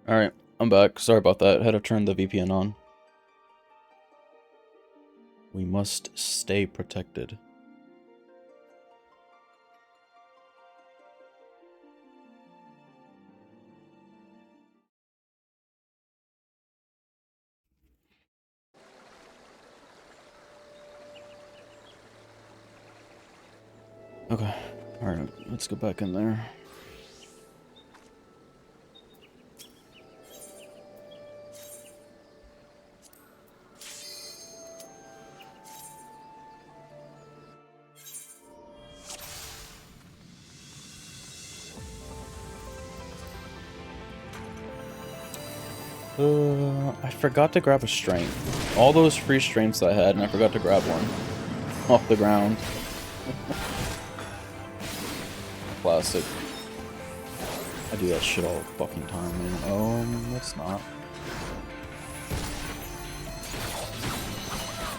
Alright, I'm back. Sorry about that. Had to turn the VPN on. We must stay protected. Okay, alright, let's get back in there. I forgot to grab a strength. All those free strengths I had, and I forgot to grab one. Off the ground. Classic. I do that shit all the fucking time, man. Let's not.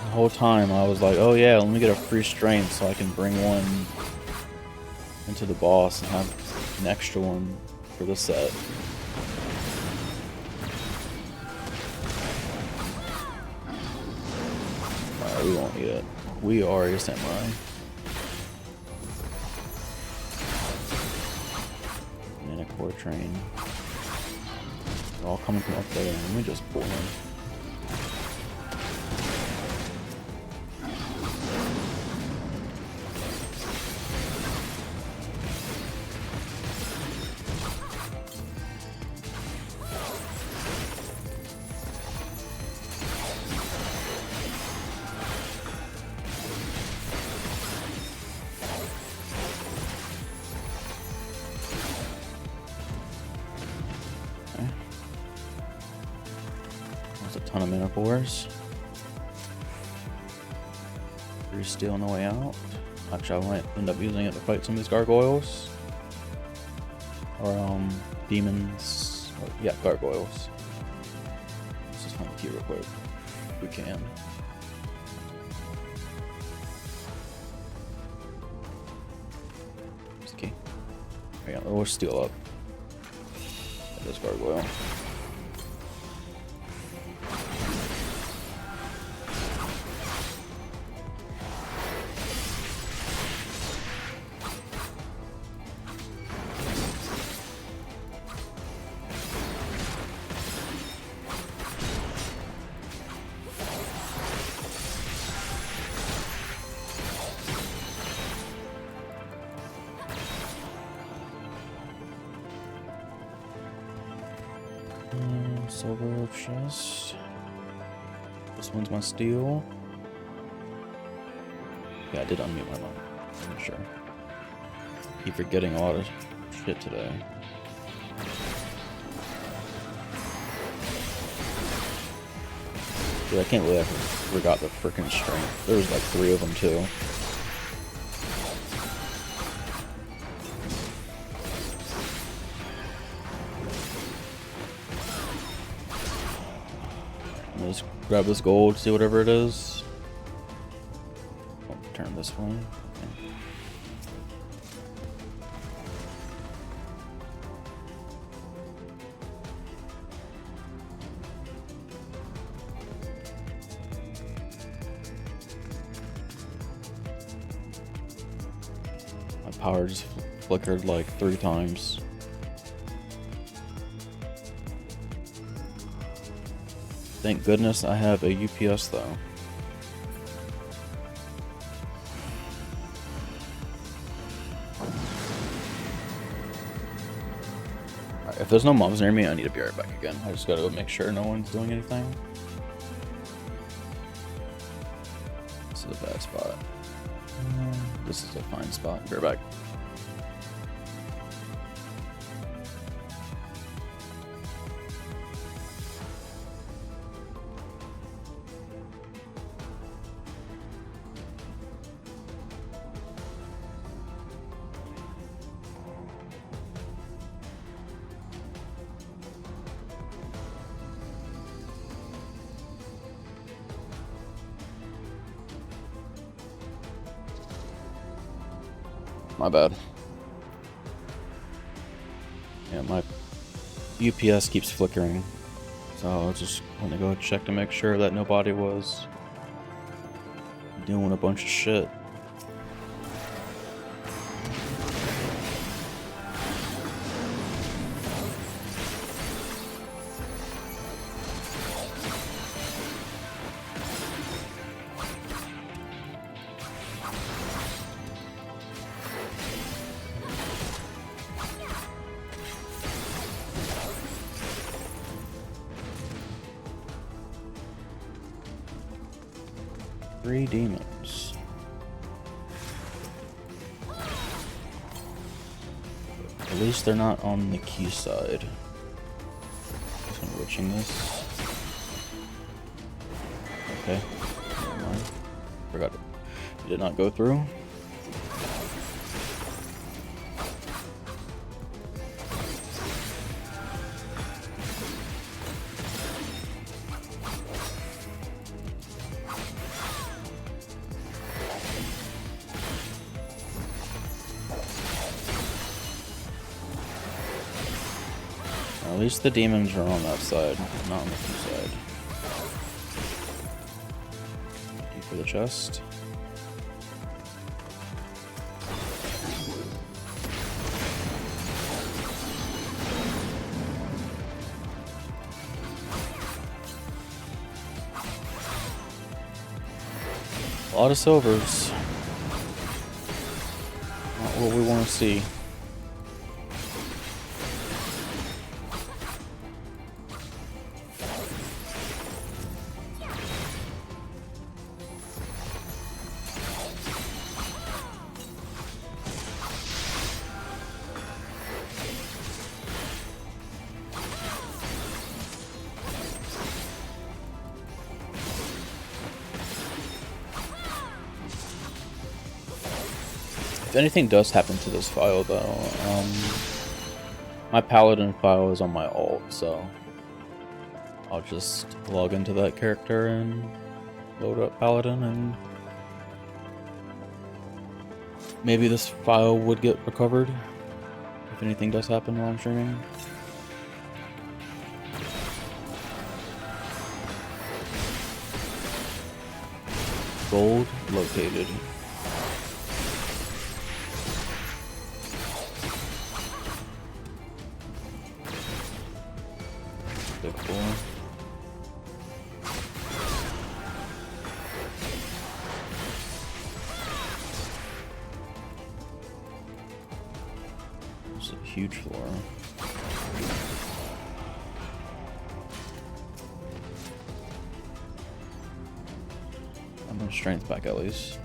The whole time I was like, oh yeah, let me get a free strength so I can bring one into the boss and have an extra one for the set. Alright, we won't need it. We are a samurai. And a core train. They're all coming from up there, and let me just pull them. A ton of mana cores. Free steel on the way out. Actually, I might end up using it to fight some of these gargoyles. Or, demons. Or, yeah, gargoyles. Let's just find the key real quick. If we can. Where's the key? Oh, yeah, we'll steal up. This gargoyle. Silver chest. This one's my steel. Yeah, I did unmute my mic. I'm sure. Keep forgetting a lot of shit today. Dude, I can't believe I forgot the frickin' strength. There was like 3 of them too. Just grab this gold, see whatever it is. Oh, turn this way. Okay. My power just flickered like 3 times. Thank goodness I have a UPS though. Alright, if there's no mobs near me, I need to be right back again. I just gotta go make sure no one's doing anything. This is a bad spot. This is a fine spot. Be right back. My bad. Yeah, my UPS keeps flickering, so I was just gonna go check to make sure that nobody was doing a bunch of shit. Three demons. At least they're not on the key side. Just enriching this. Okay. Never mind. Forgot it. It did not go through. At least the demons are on that side, not on the key side. D for the chest. A lot of silvers. Not what we want to see. If anything does happen to this file, though, my paladin file is on my alt, so I'll just log into that character and load up paladin, and maybe this file would get recovered if anything does happen while I'm streaming. Gold located. Cool. It's a huge floor. I'm gonna strength back at least.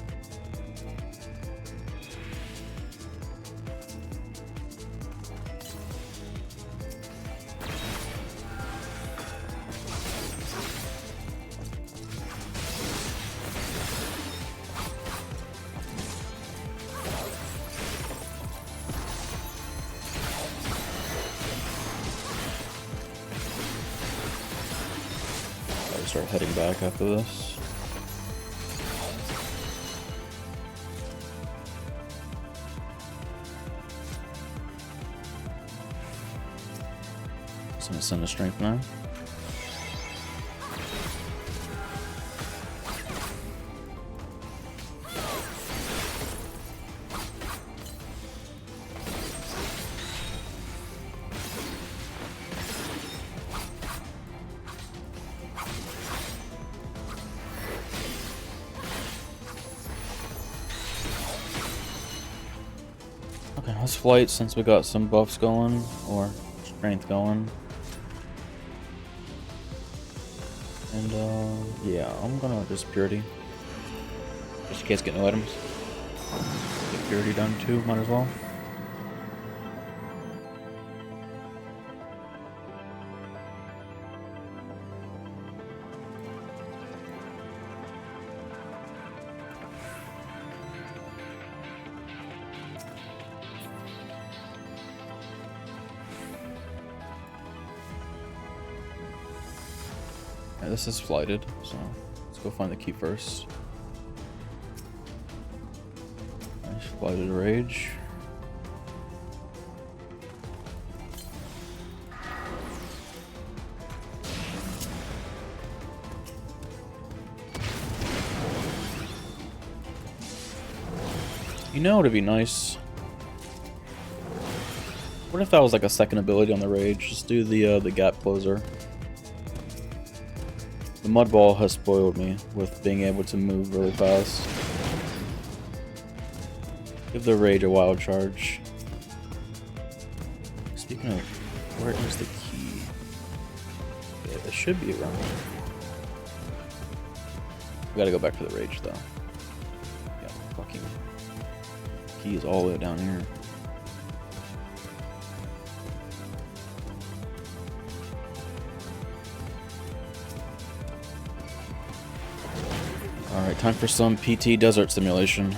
Start heading back after this. Just gonna send a strength now. Okay, let's flight since we got some buffs going, or strength going. And yeah, I'm gonna just purity. Just in case get no items. Get purity done too, might as well. Yeah, this is flighted, so let's go find the key first. Nice flighted rage. You know, it'd be nice. What if that was like a second ability on the rage? Just do the gap closer. The mud ball has spoiled me with being able to move really fast. Give the rage a wild charge. Speaking of, where is the key? Yeah, it should be around here. We gotta go back to the rage though. Yeah, fucking key is all the way down here. Alright, time for some PT Desert Simulation.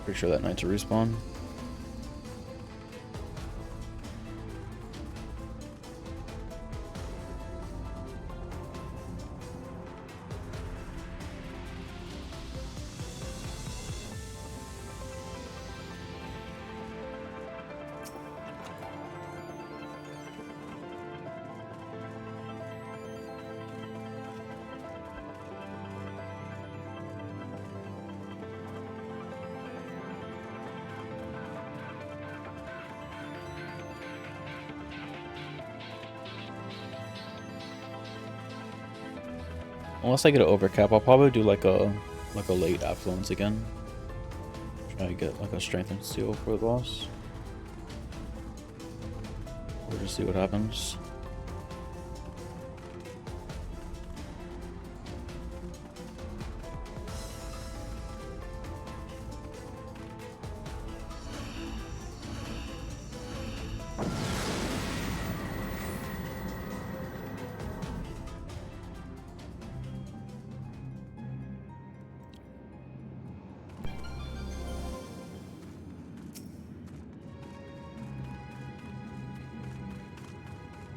Pretty sure that knight's a respawn. Unless I get an overcap, I'll probably do like a late affluence again. Try to get like a strength and steel for the boss. We'll just see what happens.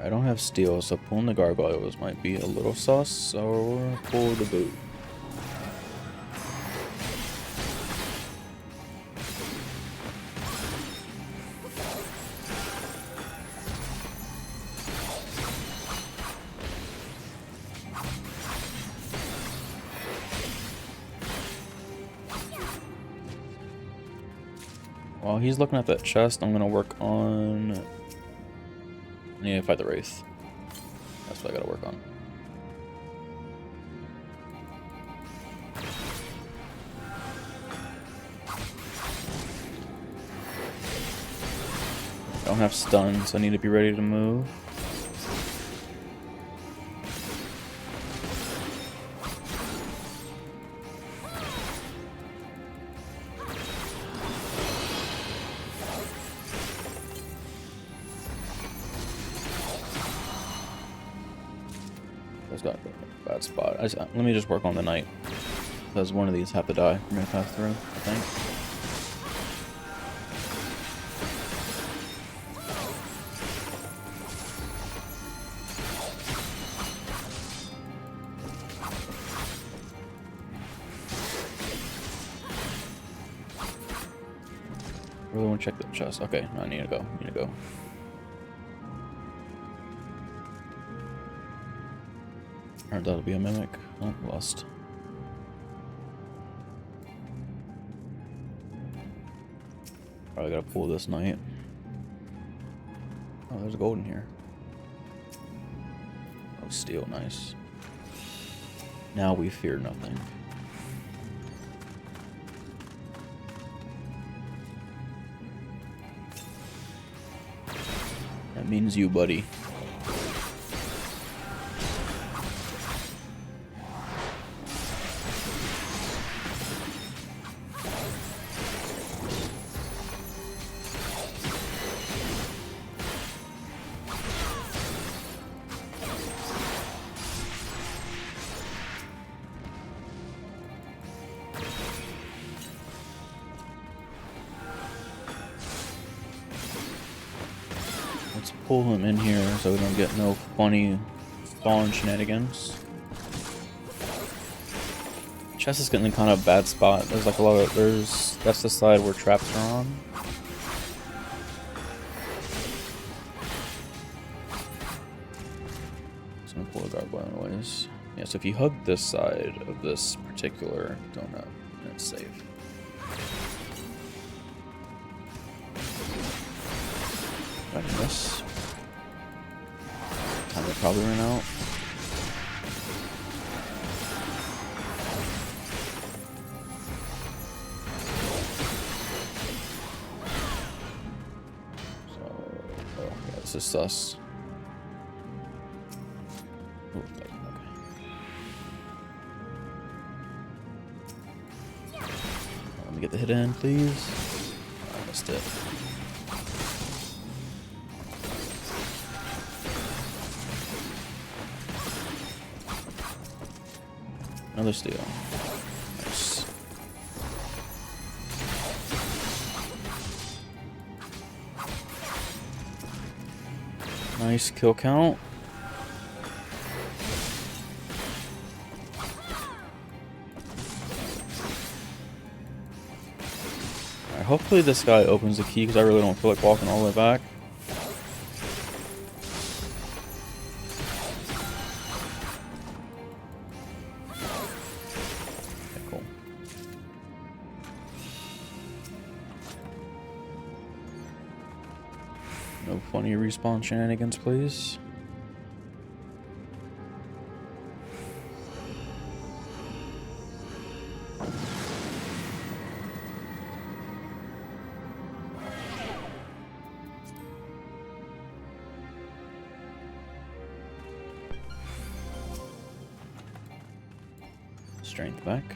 I don't have steel, so pulling the gargoyles might be a little sus, so we'll pull the boot. While he's looking at that chest, I'm gonna work on... I need to fight the Wraith. That's what I gotta work on. I don't have stun, so I need to be ready to move. That's got a bad spot. Let me just work on the knight. Because one of these have to die for me to pass through, I think. Really want to check the chest. Okay, no, I need to go. I need to go. Turns out to be a mimic. Oh, lost. Probably gotta pull this knight. Oh, there's gold in here. Oh, steel, nice. Now we fear nothing. That means you, buddy. Let's pull him in here so we don't get no funny spawn shenanigans. Chest is getting in kind of a bad spot. There's like a lot of that's the side where traps are on. Just gonna pull a guard anyways. Yeah, so if you hug this side of this particular donut, then it's safe. Right in this. Time will probably run out. This is sus. Ooh, okay. Let me get the hit in, please. I missed it. Another steal. Nice. Nice kill count. Alright, hopefully this guy opens the key because I really don't feel like walking all the way back. Okay, cool. No funny respawn shenanigans, please. Strength back.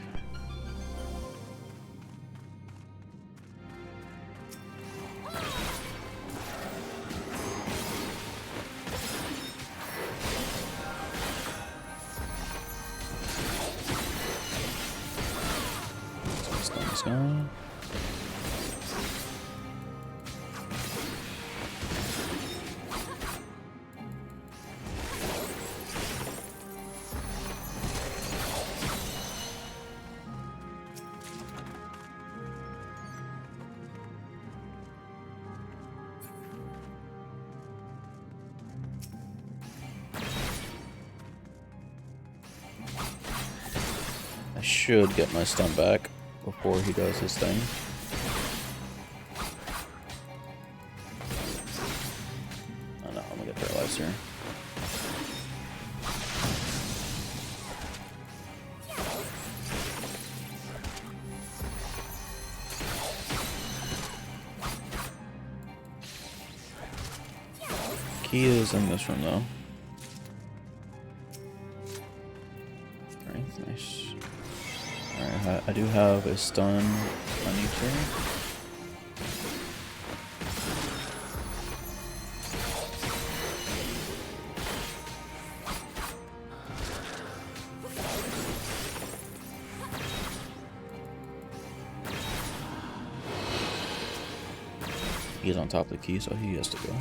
This guy. I should get my stun back before he does his thing. Oh no, I'm gonna get paralyzed here. Key is in this room though. Alright, nice. Alright, I do have a stun on you two. He's on top of the key, so he has to go.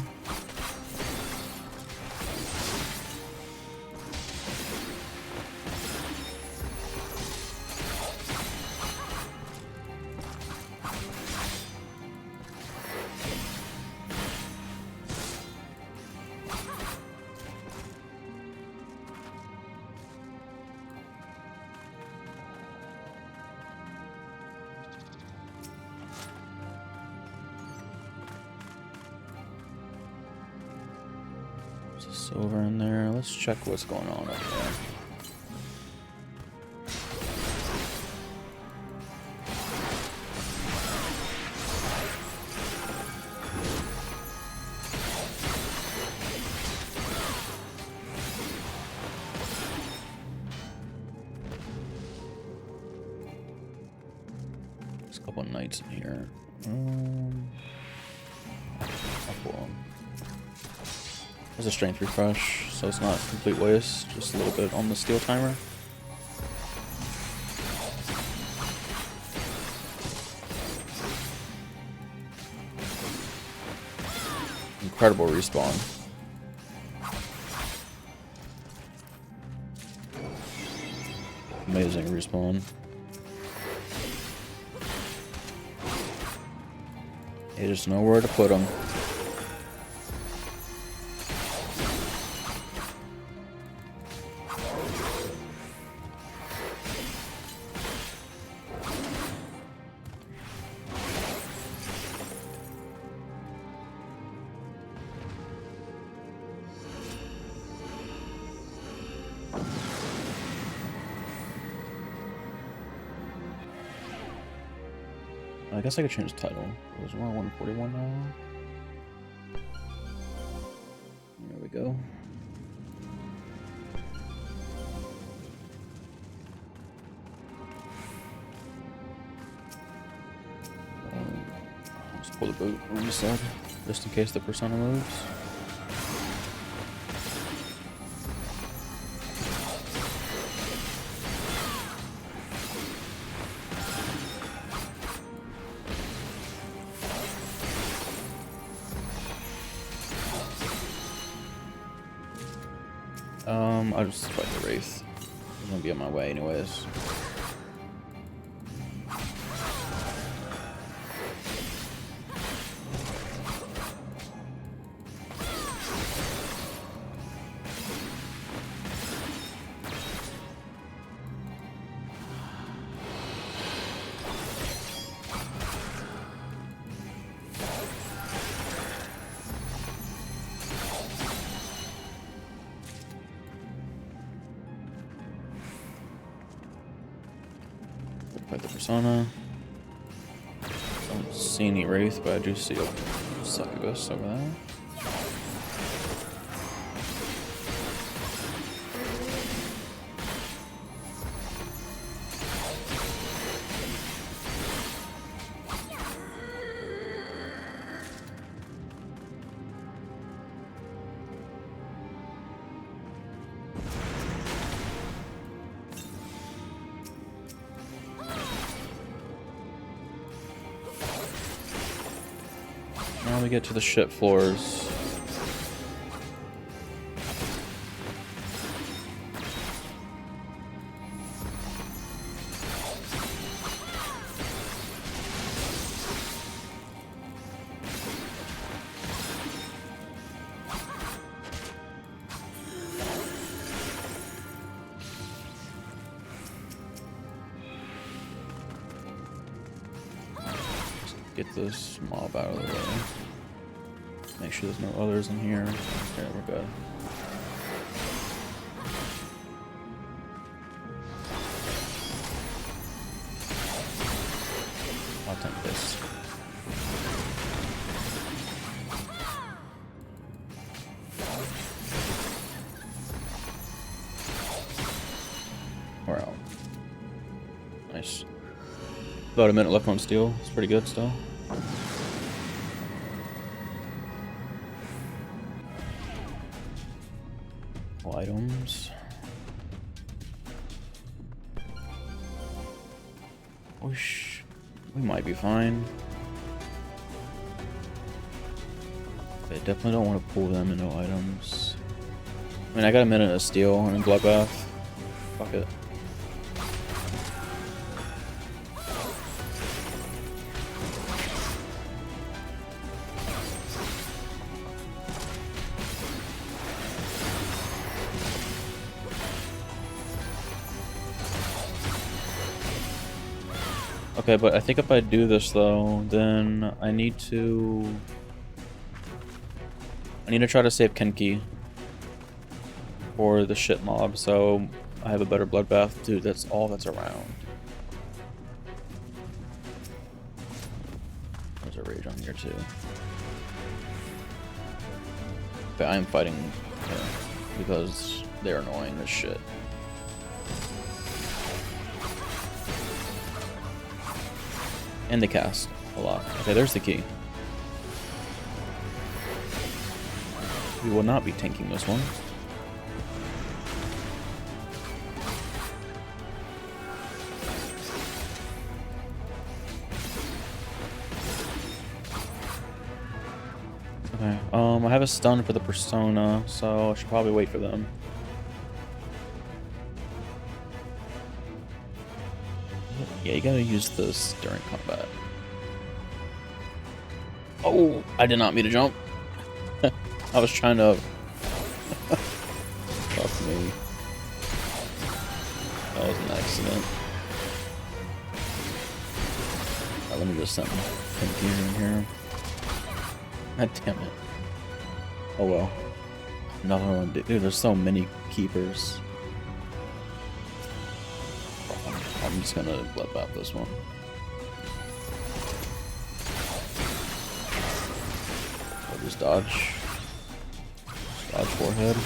Over in there. Let's check what's going on up there. There's a couple of knights in here. I'll pull them. There's a strength refresh, so it's not a complete waste, just a little bit on the steel timer. Incredible respawn. Amazing respawn. They just know where to put them. I guess I could change the title. It was around 141 now. There we go. Let's pull the boot on the side, just in case the persona moves. I'll just fight the Wraith. He's gonna be on my way anyways. Fight the persona. Don't see any Wraith, but I do see a succubus over there. Now we get to the ship floors. Get this mob out of the way. Make sure there's no others in here. Okay, we're good. I'll tank this. We're out. Nice. About a minute left on steel. It's pretty good still. Items. Whoosh. We might be fine. I definitely don't want to pull them into items. I mean, I got a minute of steel and bloodbath. Fuck it. Okay, but I think if I do this though, then I need to try to save Kenki for the shit mob, so I have a better bloodbath. Dude, that's all that's around. There's a rage on here too. But I am fighting her because they're annoying as shit. And they cast a lot. Okay, there's the key. We will not be tanking this one. Okay, I have a stun for the persona, so I should probably wait for them. Yeah, you gotta use this during combat. Oh, I did not mean to jump. I was trying to... Fuck me. That was an accident. Right, let me just send Pinky in here. God damn it. Oh well. Another one. Dude, there's so many keepers. I'm just gonna blip out this one. I'll just dodge. Dodge forehead.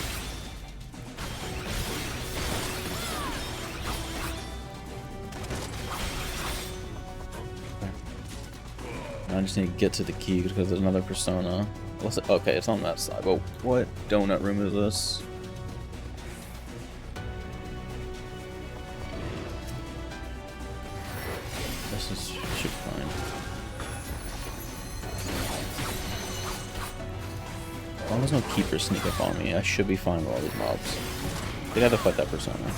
I just need to get to the key because there's another persona. Okay, it's on that side. But what donut room is this? This should be fine. As long as no keepers sneak up on me, I should be fine with all these mobs. They have to fight that persona.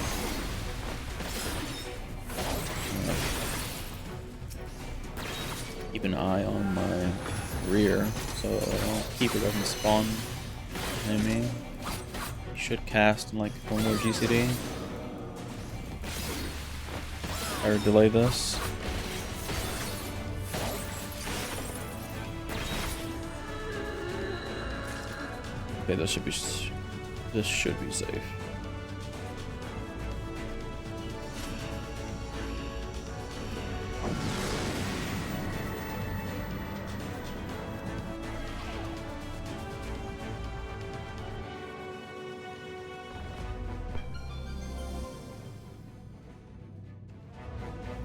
Keep an eye on my rear so keeper doesn't spawn behind me. Should cast in like one more GCD. Or delay this. Okay, this should be safe.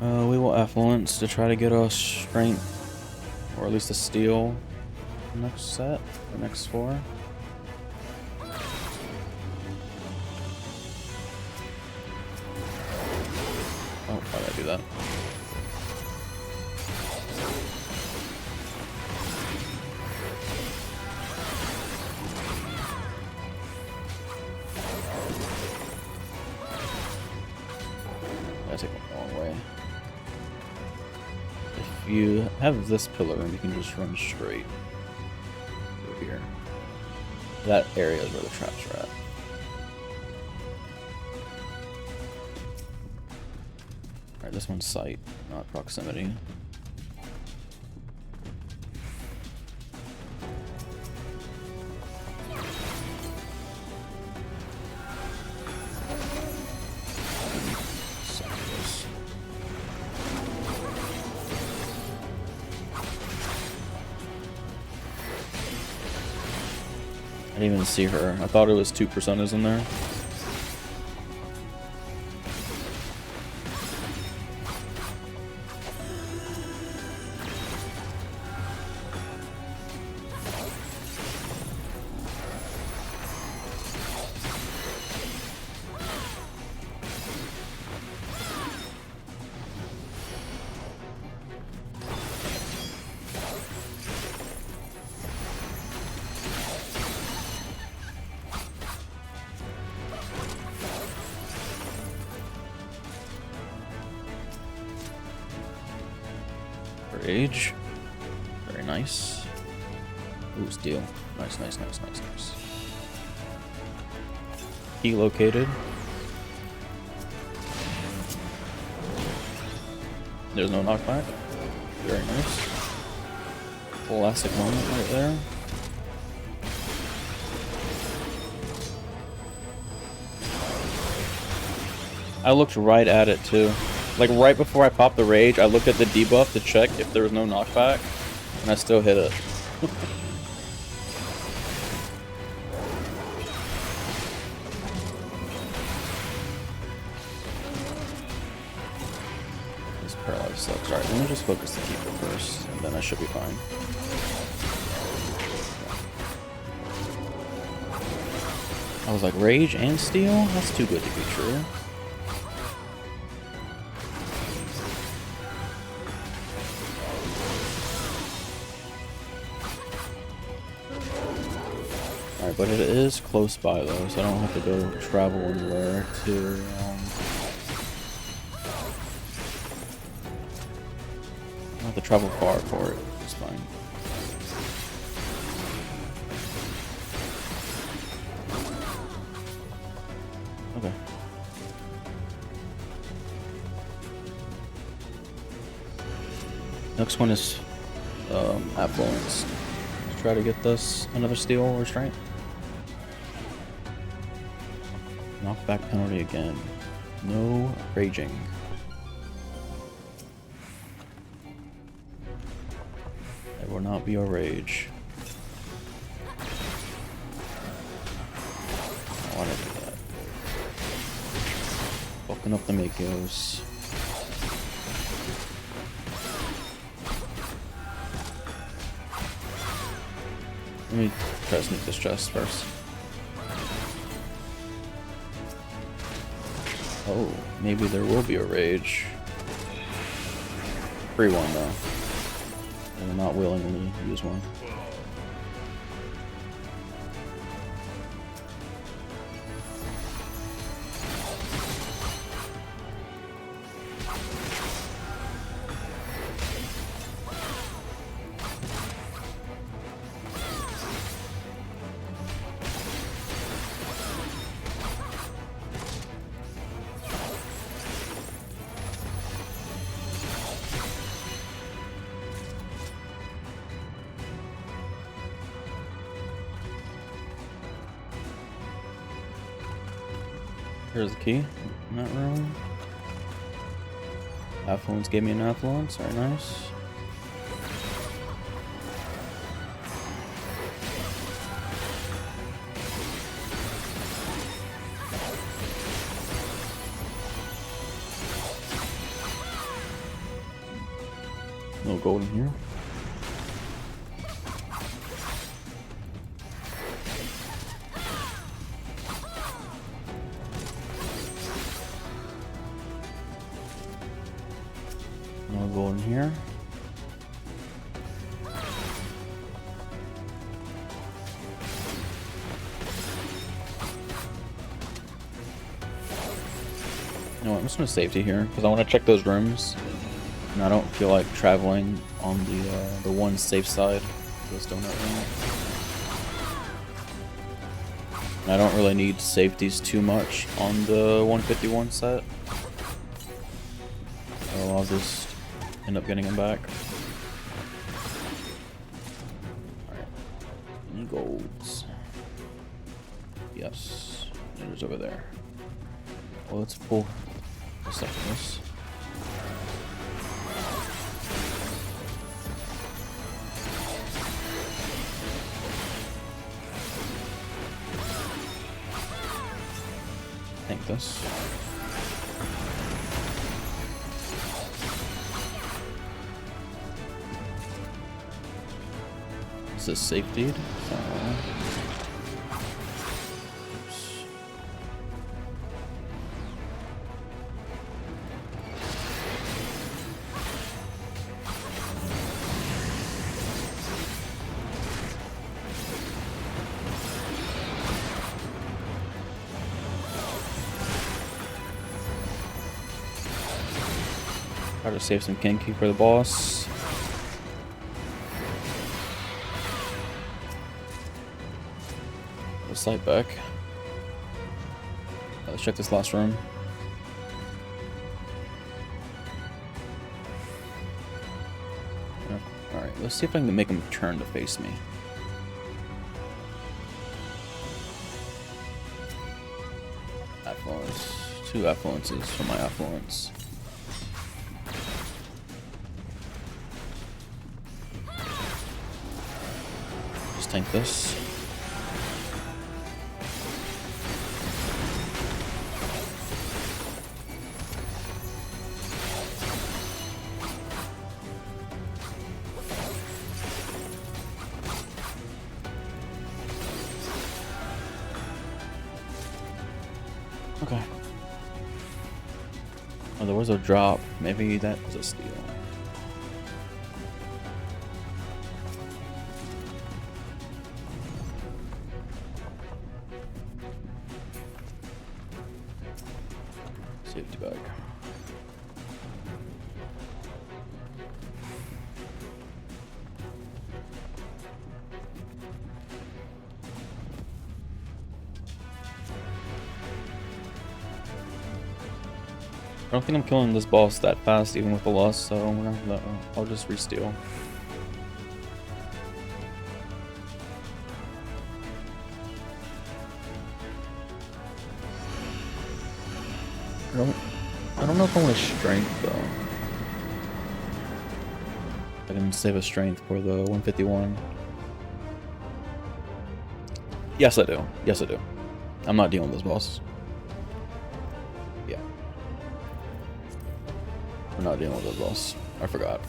We will affluence to try to get us strength, or at least a steel next set, or next 4. Oh, why did I do that? I take a long way. If you have this pillar, you can just run straight through here. That area is where the traps are at. Alright, this one's sight, not proximity. I didn't even see her. I thought it was 2 personas in there. Age. Very nice. Ooh, steel. Nice, nice, nice, nice, nice. Key located. There's no knockback. Very nice. Classic moment right there. I looked right at it too. Like right before I popped the rage, I looked at the debuff to check if there was no knockback, and I still hit it. This paralyze sucks. Alright, let me just focus the keeper first, and then I should be fine. I was like, rage and steel? That's too good to be true. Alright, but it is close by though, so I don't have to go travel anywhere to I don't have to travel far for it. It's fine. Okay. Next one is affluence. Let's try to get this another steal restraint. Knockback penalty again. No raging. There will not be a rage. I want to do that. Open up the Makos. Let me try to sneak this chest first. Oh, maybe there will be a rage. Free one though. I will not willingly use one. Here's the key in that room. Affluence gave me an affluence, very nice. No gold in here. No gold in here. You know what, I'm just gonna safety here because I want to check those rooms, and I don't feel like traveling on the one safe side of this donut room. And I don't really need safeties too much on the 151 set. So I'll just end up getting him back. Alright. Any golds? Yes. There's over there. Well, let's pull this up this. Take this. Is this safety? Oops. Try to save some Genki for the boss. The sight back. Let's check this last room. Alright, let's see if I can make him turn to face me. Affluence. 2 affluences for my affluence. Just tank this. Okay. Oh, there was a drop. Maybe that was a steal. Safety bag. I don't think I'm killing this boss that fast, even with the loss, so I'll just re-steal. I don't know if I want a strength though. I can save a strength for the 151. Yes, I do. Yes, I do. I'm not dealing with this boss. Yeah. I'm not dealing with this boss. I forgot.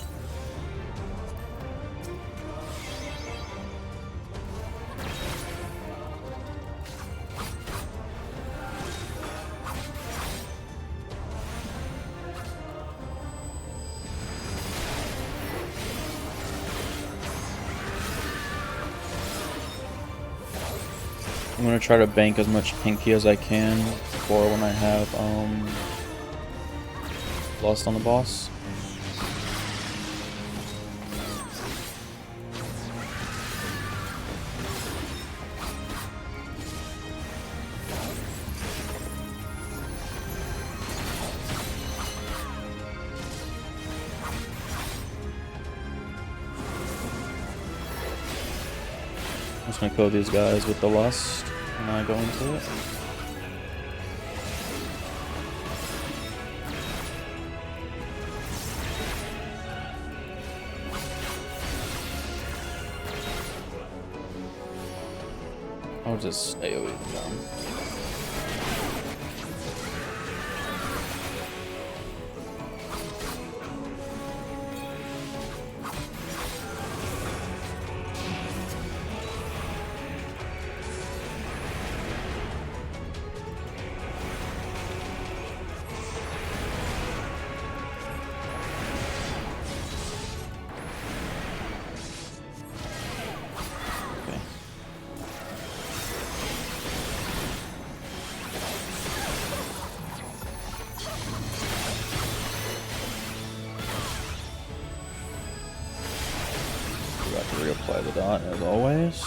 I'm gonna try to bank as much pinky as I can for when I have lost on the boss. I'm just gonna kill these guys with the lust when I go into it. I'll just AoE them down. Forgot to reapply the dot as always.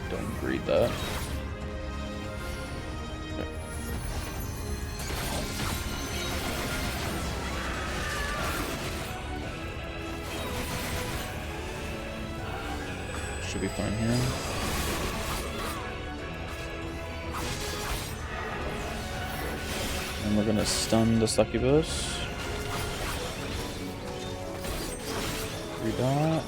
Don't read that. Okay. Should be fine here. And we're gonna stun the succubus. 3 dot.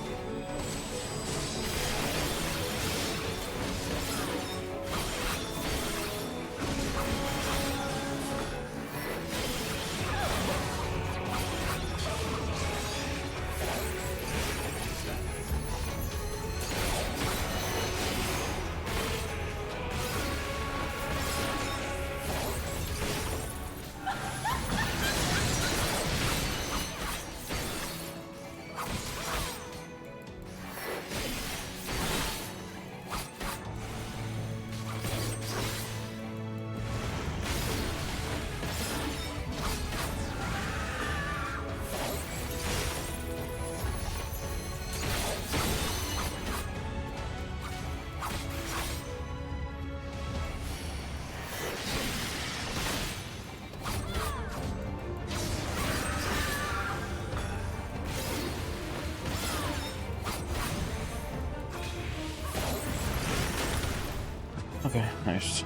Okay, nice.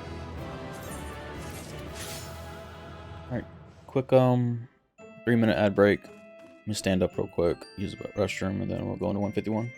quick 3-minute ad break. Let me stand up real quick, use the restroom, and then we'll go into 151.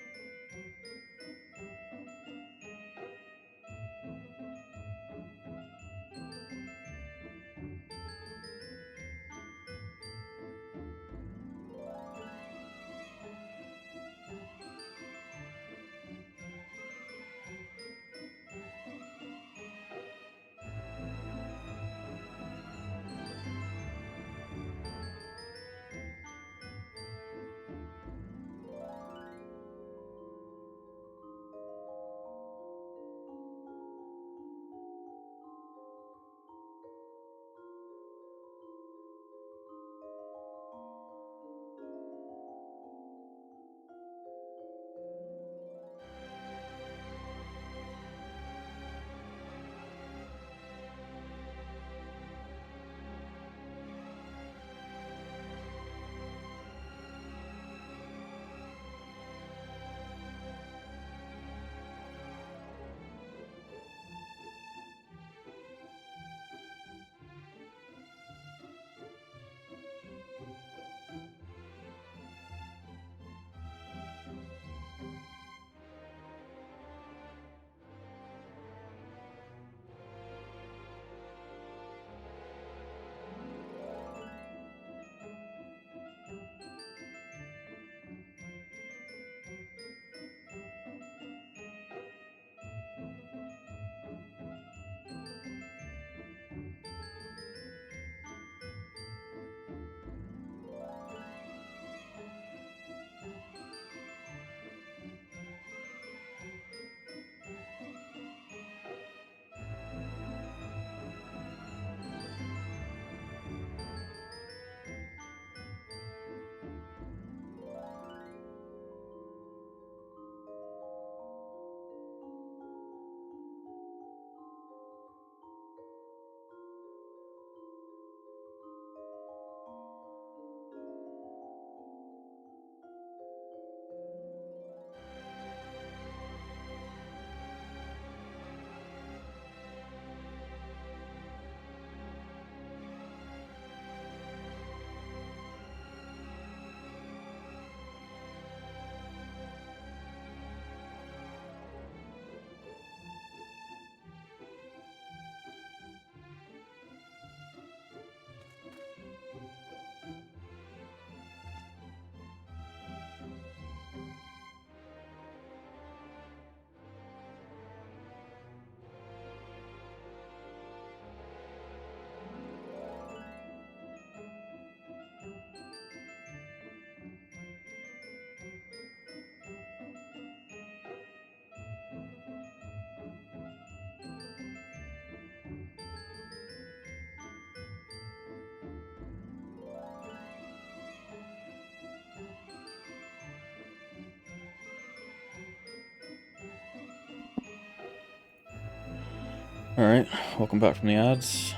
Alright, welcome back from the ads.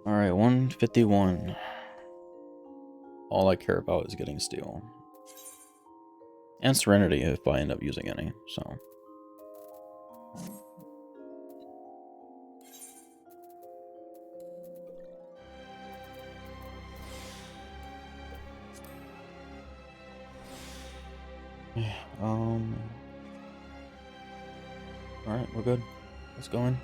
Alright, 151. All I care about is getting steel. And Serenity if I end up using any, so. Alright, we're good. Let's go in.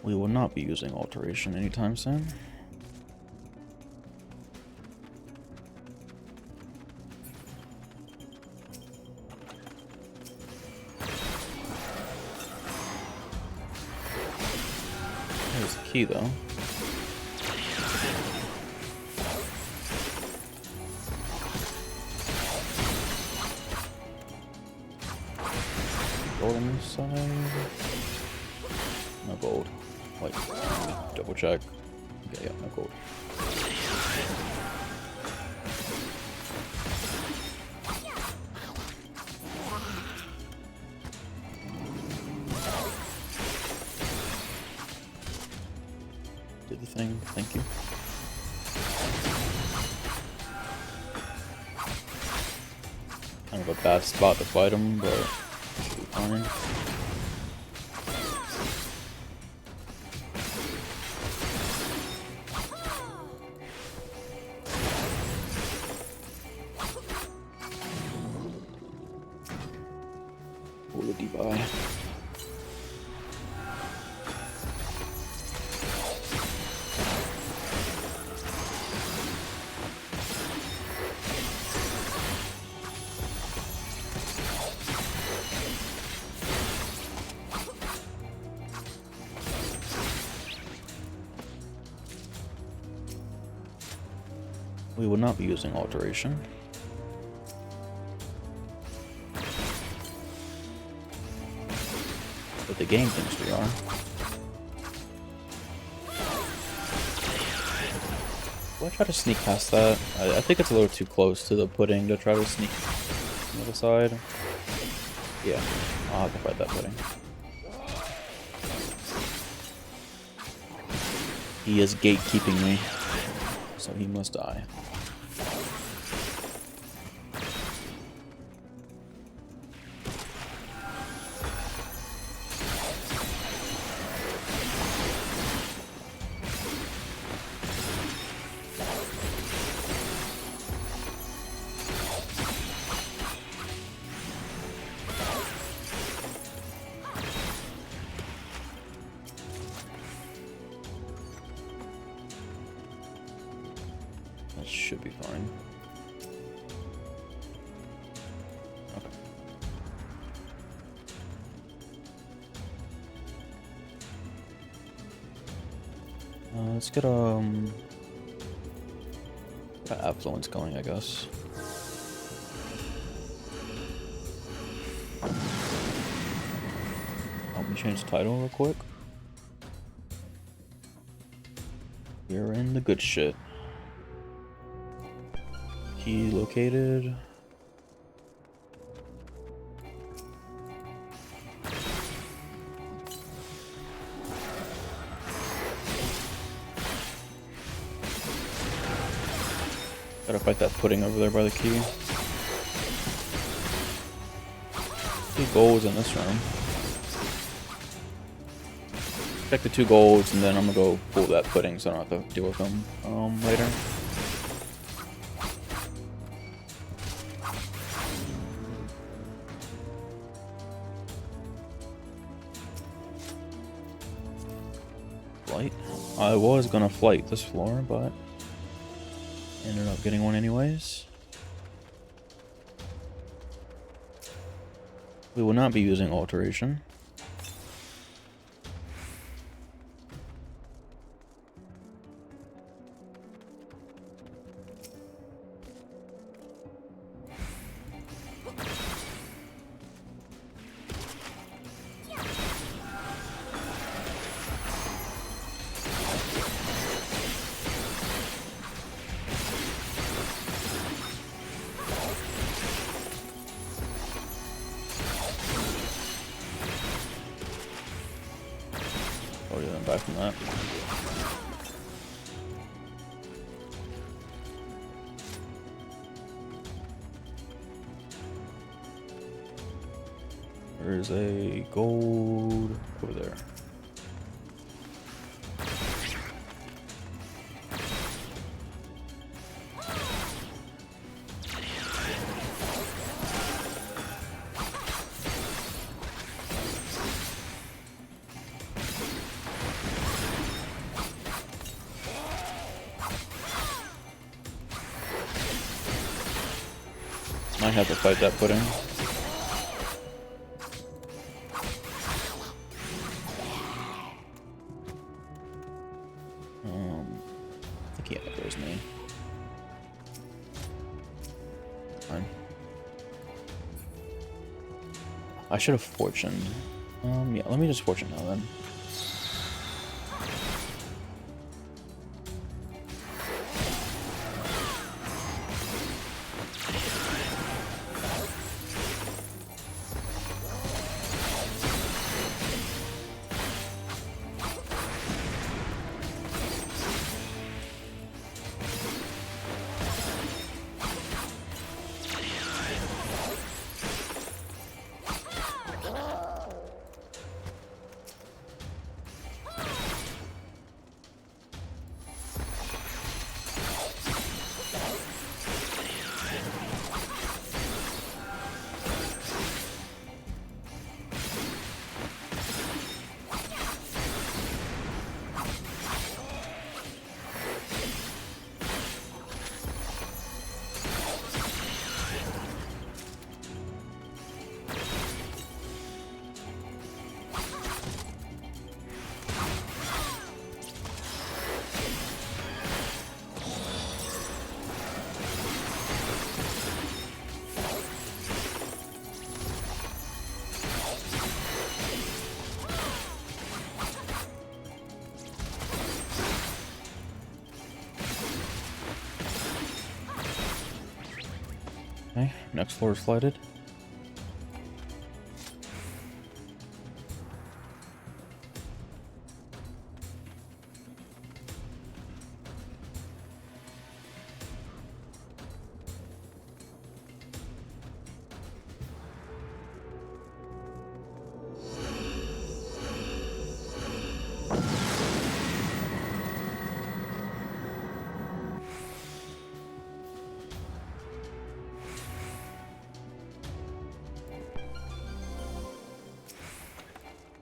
We will not be using alteration anytime soon. There's the key though. Gold on this side. No gold. Wait, double check. Okay, yeah, no gold. thing. Thank you. Kind of a bad spot to fight him, but should be fine. Tobii Eye. We would not be using alteration. But the game thinks we are. Will I try to sneak past that? I think it's a little too close to the pudding to try to sneak on the other side. Yeah, I'll have to fight that pudding. He is gatekeeping me, so he must die. That should be fine. Okay. Let's get affluence going, I guess. Let me change the title real quick. We're in the good shit. Key located. Gotta fight that pudding over there by the key. 2 golds in this room. Check the 2 golds, and then I'm gonna go pull that pudding so I don't have to deal with them later. Flight. I was gonna flight this floor, but ended up getting one anyways. We will not be using alteration. Oh yeah, I'm back from that. There's a gold over there. Might have to fight that pudding. I think yeah, there's me. Fine. I should have fortuned. Yeah, let me just fortune now then. Okay, next floor is lighted.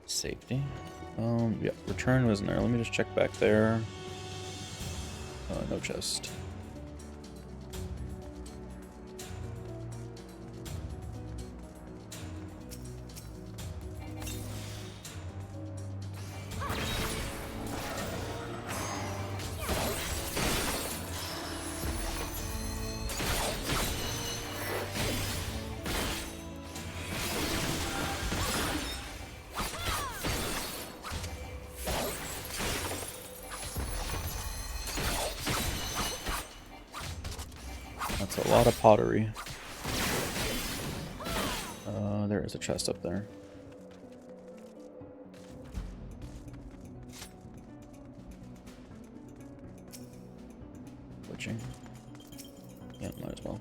Safety. Yeah, return wasn't there. Let me just check back there. No chest. That's a lot of pottery. There is a chest up there. Glitching. Yeah, might as well.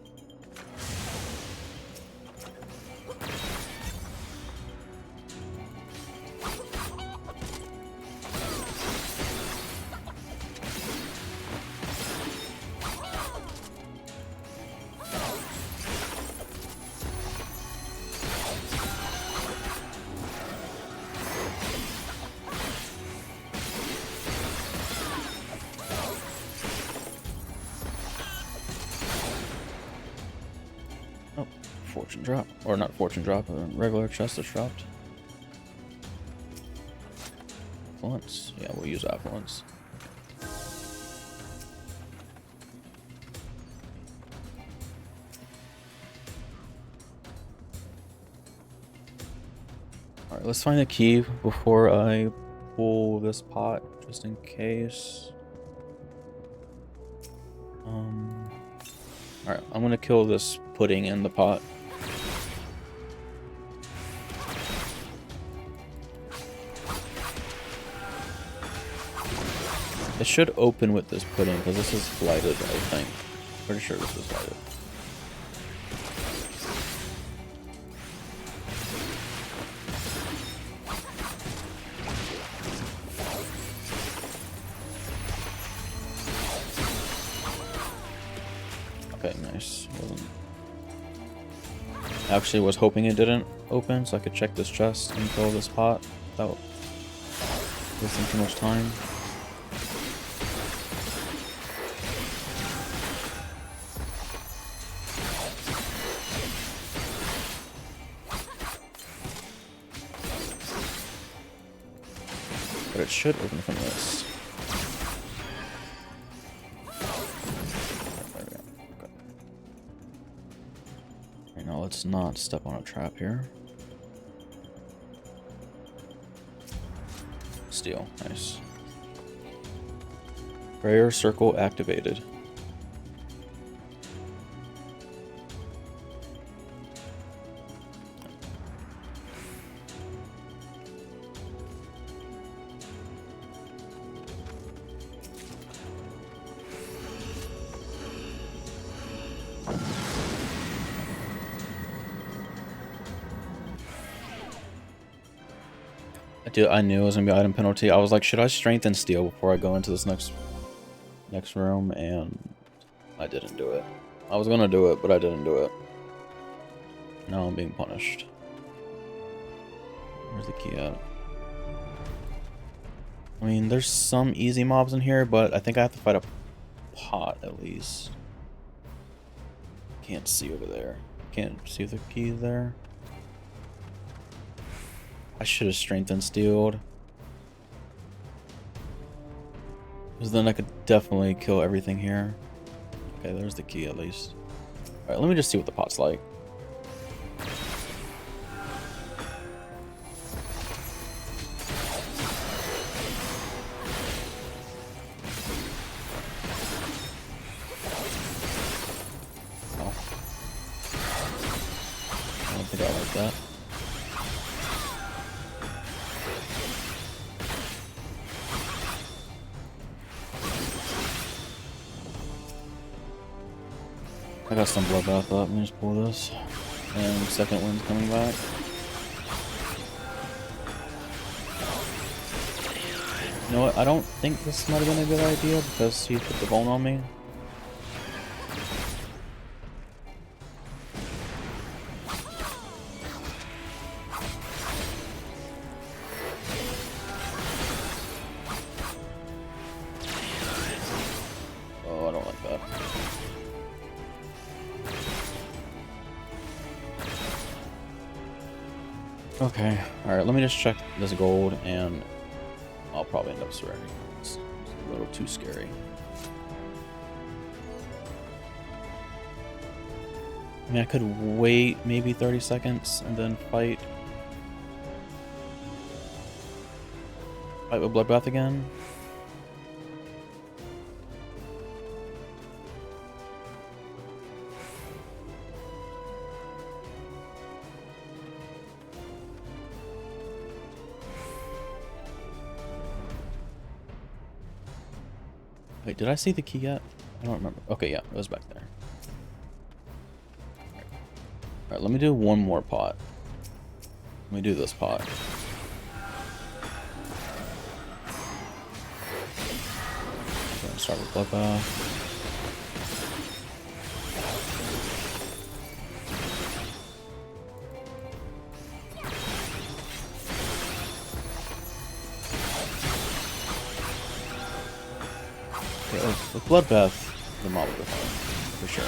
Oh, fortune drop. Or not fortune drop, a regular chest that's dropped. Affluence. Yeah, we'll use affluence. Alright, let's find a key before I pull this pot, just in case. Alright, I'm gonna kill this pudding in the pot. It should open with this pudding, because this is lighted, I think. Pretty sure this is lighted. Okay, nice. Actually was hoping it didn't open so I could check this chest and fill this pot without wasting too much time. But it should open from this. Now let's not step on a trap here. Steel, nice. Prayer circle activated. I knew it was gonna be item penalty. I was like, should I strengthen steel before I go into this next room? And I didn't do it. I was gonna do it, but I didn't do it. Now I'm being punished. Where's the key at? I mean, there's some easy mobs in here, but I think I have to fight a pot at least. Can't see over there. Can't see the key there. I should have strengthened steeled. Because then I could definitely kill everything here. Okay, there's the key at least. Alright, let me just see what the pot's like. Oh. think I like that. I got some bloodbath up. Let me just pull this. And second wind's coming back. You know what? I don't think this might have been a good idea because he put the bone on me. Oh, I don't like that. Okay, alright, let me just check this gold and I'll probably end up surrendering. It's a little too scary. I mean, I could wait maybe 30 seconds and then fight with Bloodbath again. Wait, did I see the key yet? I don't remember. Okay, yeah, it was back there. Alright, let me do one more pot. Let me do this pot. I'm gonna start with Bloodbath. Okay, oh, with Bloodbath, the mob will go fine, for sure.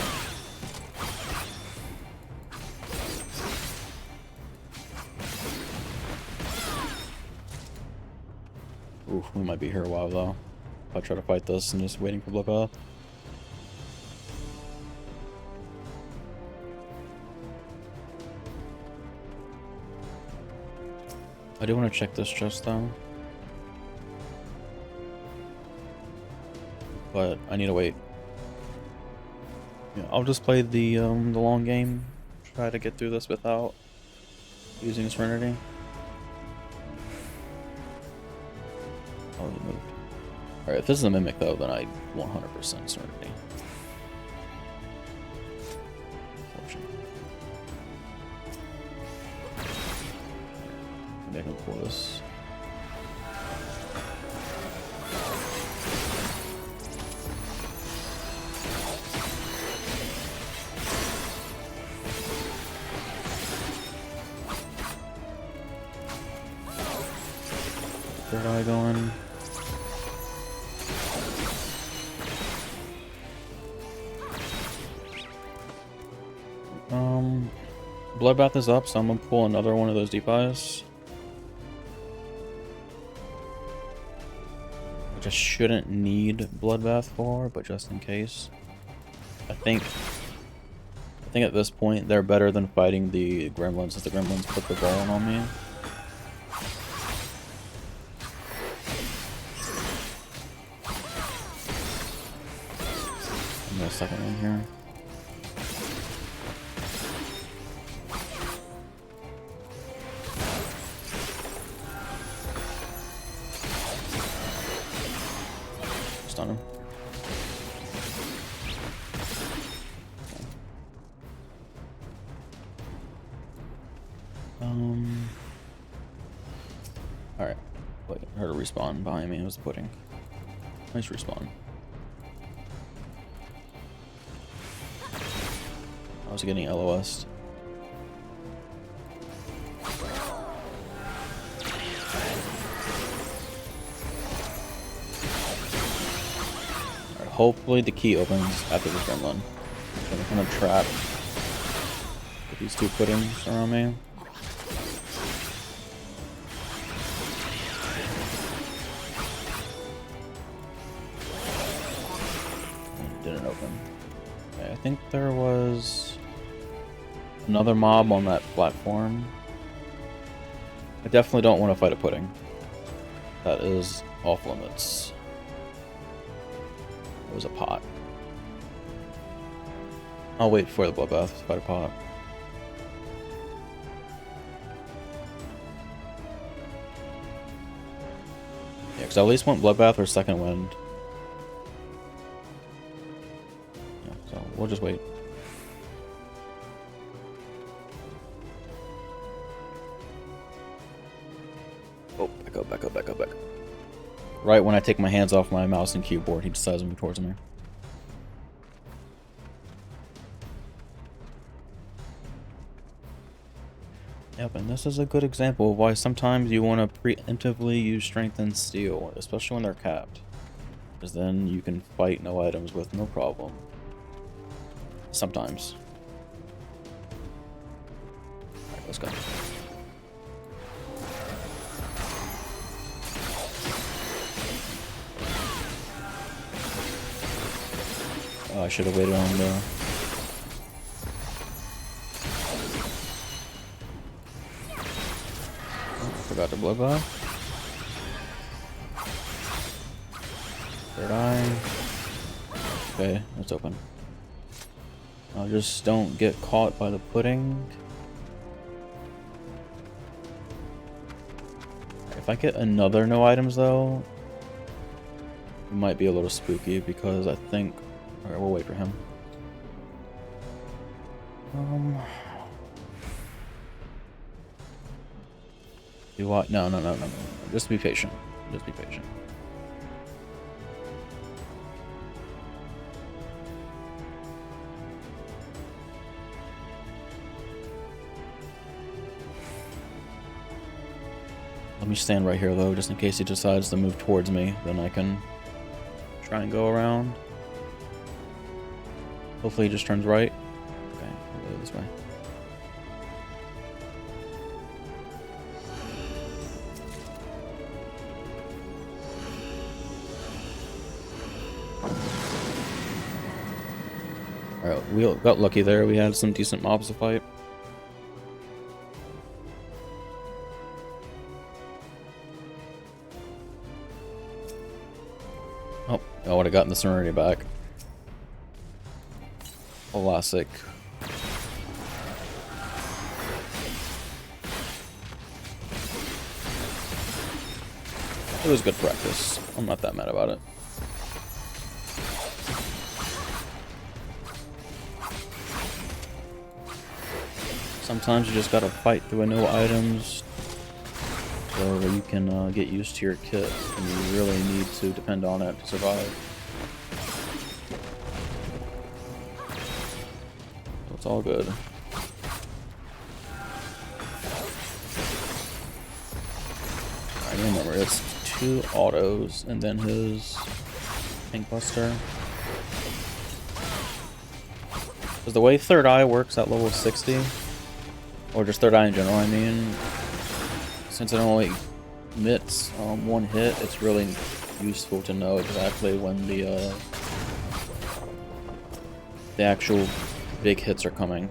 Ooh, we might be here a while though. If I try to fight this and just waiting for Bloodbath. I do want to check this chest though. But I need to wait. Yeah, I'll just play the long game. Try to get through this without using Serenity. Oh, he moved. Alright, if this is a Mimic though, then I 100% Serenity. Unfortunately. Maybe I can pull this. Third eye going. Bloodbath is up, so I'm gonna pull another one of those deep eyes. Which I shouldn't need Bloodbath for, but just in case. I think at this point they're better than fighting the gremlins, as the gremlins put the ball on me. A second one here. Stun him. Alright. Wait, I heard a respawn behind me. It was the pudding. Nice respawn. I was getting LOS. Alright, hopefully the key opens after this gremlin. I'm kind of trapped with these two puddings around me. It didn't open. Okay, I think there was another mob on that platform. I definitely don't want to fight a pudding. That is off limits. It was a pot. I'll wait for the bloodbath to fight a pot. Because I at least want Bloodbath or Second Wind. Yeah, so we'll just wait. Oh, back up, back up, back up, back up. Right when I take my hands off my mouse and keyboard, he decides to move towards me. Yep, and this is a good example of why sometimes you want to preemptively use Strength and Steel, especially when they're capped. Because then you can fight no items with no problem. Sometimes. Alright, let's go. Oh, I should have waited on the... Forgot to Bloodbath. Third Eye. Okay, it's open. Now just don't get caught by the pudding. If I get another no items though, it might be a little spooky because I think... Alright, we'll wait for him. Do I? No. Just be patient. Just be patient. Let me stand right here though, just in case he decides to move towards me. Then I can try and go around. Hopefully he just turns right. Okay, we'll go this way. Alright, we got lucky there. We had some decent mobs to fight. Oh, I would have gotten the Serenity back. Classic. It was good practice. I'm not that mad about it. Sometimes you just gotta fight through no items so you can get used to your kit, and you really need to depend on it to survive. So it's all good. I remember it's 2 autos and then his Pink Buster. Because the way Third Eye works at level 60, or just Third Eye in general, I mean, since it only emits 1 hit, it's really useful to know exactly when the actual big hits are coming.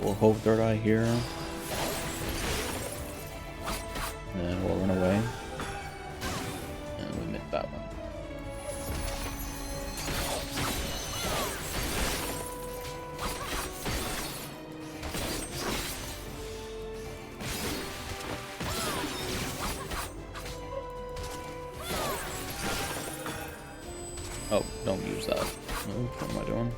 We'll hold Third Eye here. And then we'll run away. And we make that one. Oh, don't use that. What am I doing?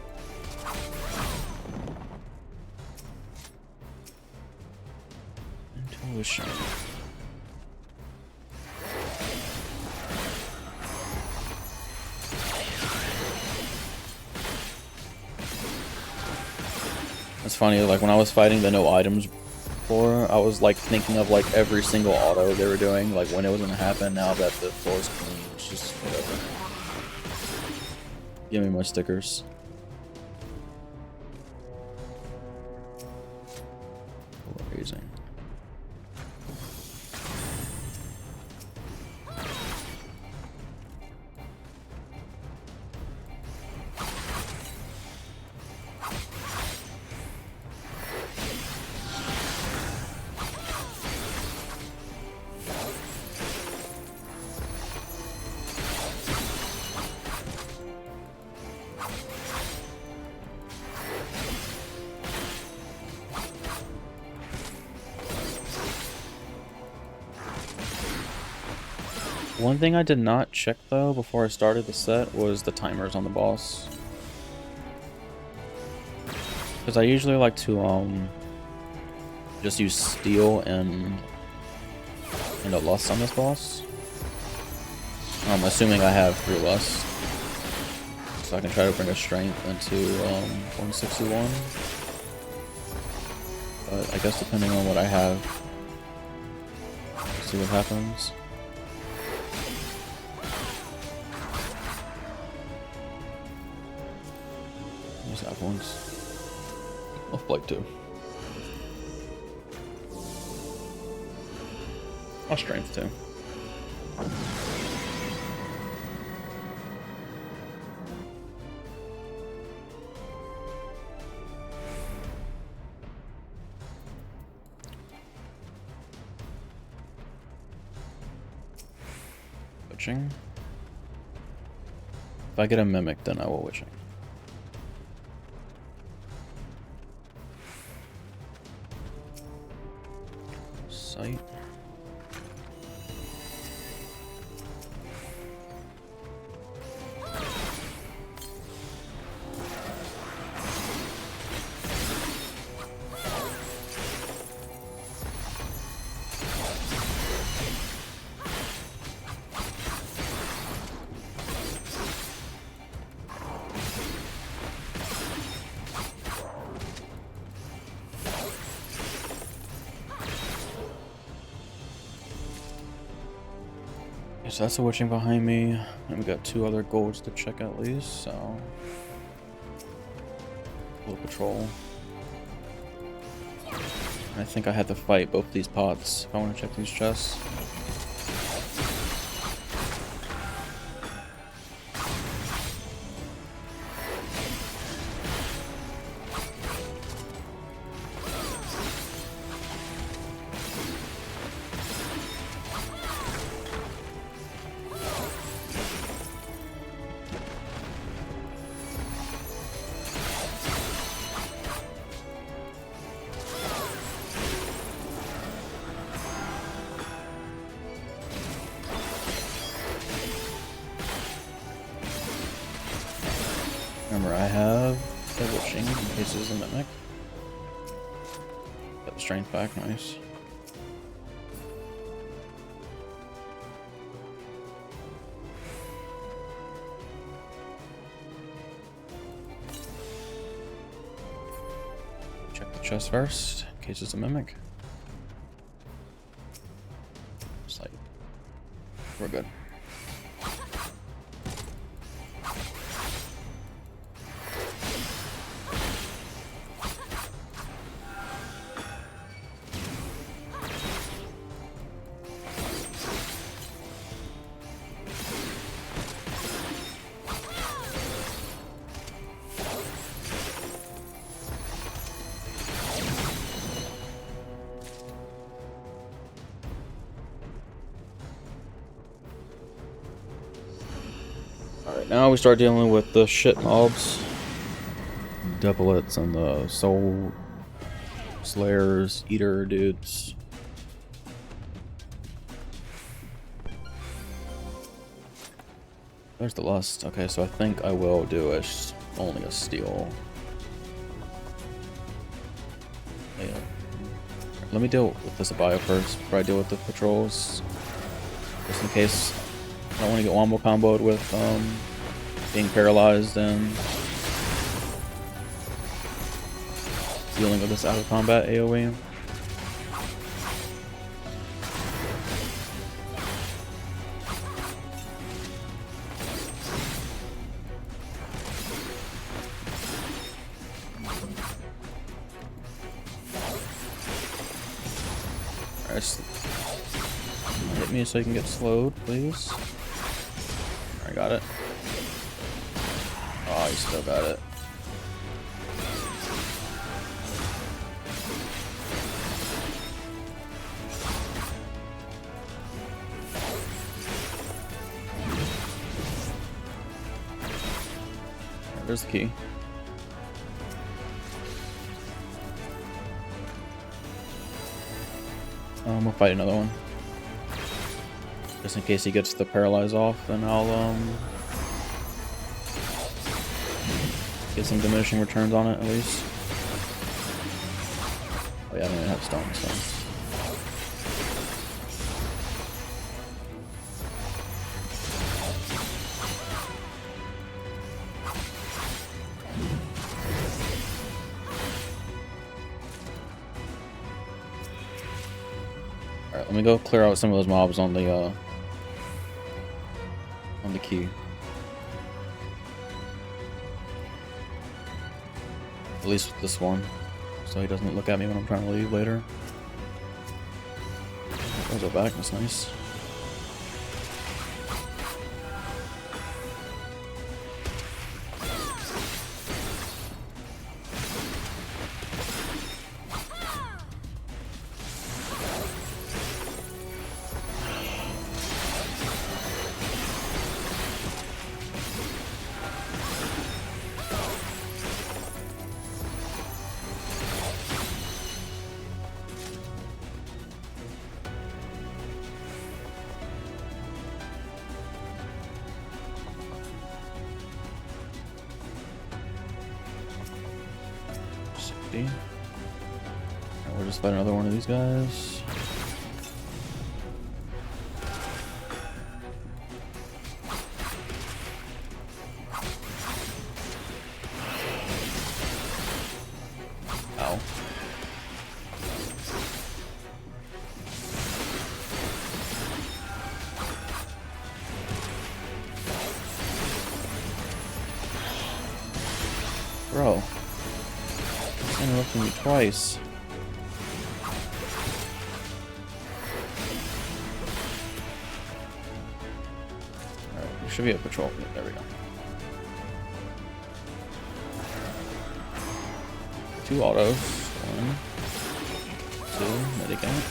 Intuition. It's funny, like when I was fighting the no items before, I was like thinking of like every single auto they were doing, like when it was gonna happen. Now that the floor is clean, it's just whatever. Give me my stickers. Amazing. One thing I did not check though before I started the set was the timers on the boss. Because I usually like to just use steel and a lust on this boss. Assuming I have 3 lust. So I can try to bring a strength into 161. But I guess depending on what I have, see what happens. Just have ones. Off Blake too. I'll strength too. Witching. If I get a mimic, then I will witching. Sight. So that's the witching behind me, and we got 2 other golds to check at least, so... Little patrol. I think I had to fight both these pots if I want to check these chests. Remember, I have the witching in case there's a mimic. Got the strength back, nice. Check the chest first, in case it's a mimic. Sight. We're good. Alright, now we start dealing with the shit mobs. Doublets and the soul slayers, eater dudes. There's the lust. Okay, so I think I will do only a steel. Yeah. Let me deal with this bio first before I deal with the patrols. Just in case I don't want to get wombo comboed with being paralyzed and dealing with this out of combat AoE. Alright, hit me so you can get slowed, please. I got it. Oh, you still got it. There's the key. We'll fight another one. Just in case he gets the paralyze off, then I'll get some diminishing returns on it at least. Oh yeah, I don't even have stone, so. Alright, let me go clear out some of those mobs on the key. At least with this one, so he doesn't look at me when I'm trying to leave later. There's a back, that's nice. And we'll just fight another one of these guys. Ow. Bro. Interrupting me twice. Alright, we should be at patrol. There we go. 2 autos. 1, 2, medicant.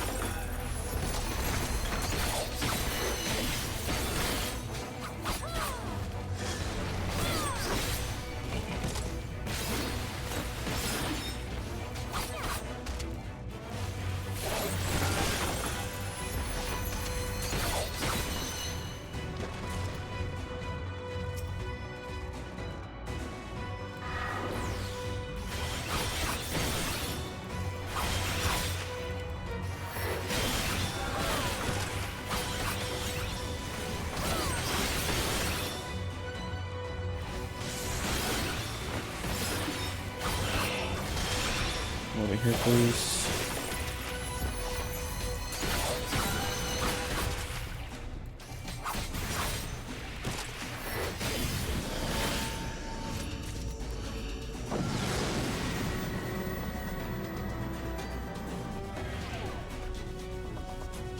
Over here, please.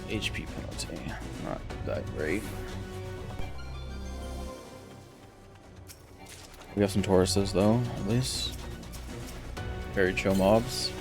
HP penalty. Not that great. We have some Tauruses though, at least. Very chill mobs.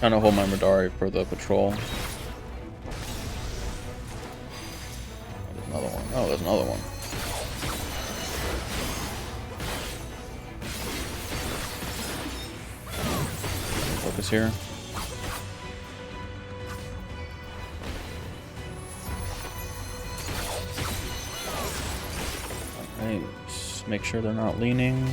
Trying to hold my Madari for the patrol. There's another one. Oh, there's another one. Focus here. Alright, just make sure they're not leaning.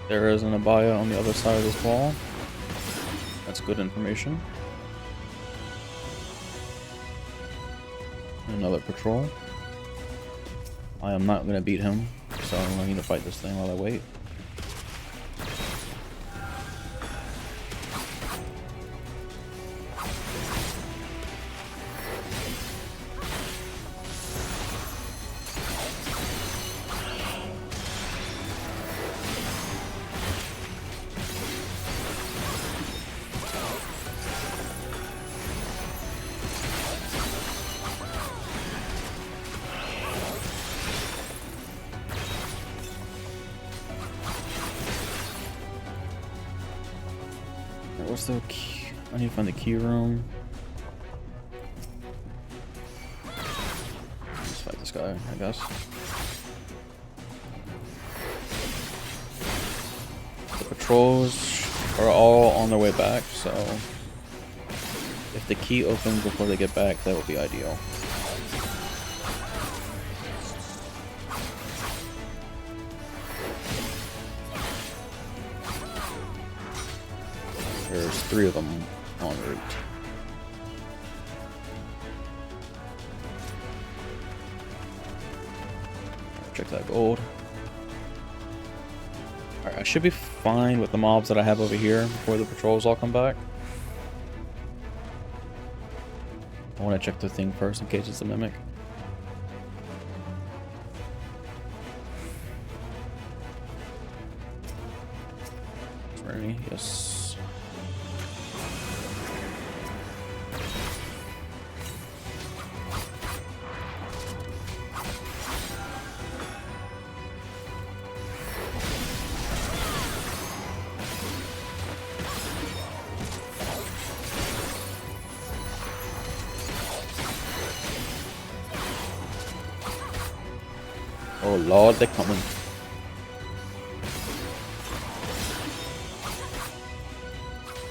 There is an abaya on the other side of this wall. That's good information. Another patrol. I am not going to beat him, so I'm going to fight this thing while I wait. What's the key? I need to find the key room. Let's fight this guy, I guess. The patrols are all on their way back, so if the key opens before they get back, that would be ideal. There's 3 of them en route. Check that gold. Alright, I should be fine with the mobs that I have over here before the patrols all come back. I want to check the thing first in case it's a mimic. Is there any? Yes. Oh lord, they're coming.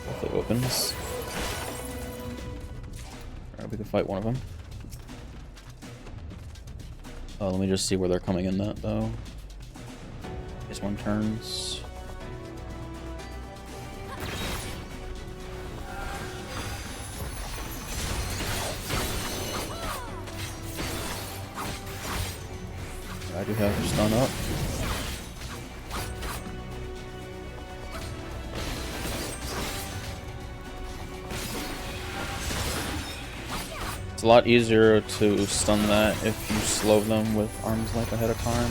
If it opens. Alright, we can fight one of them. Oh, let me just see where they're coming in that though. This one turns. I do have stun up. It's a lot easier to stun that if you slow them with arms like ahead of time.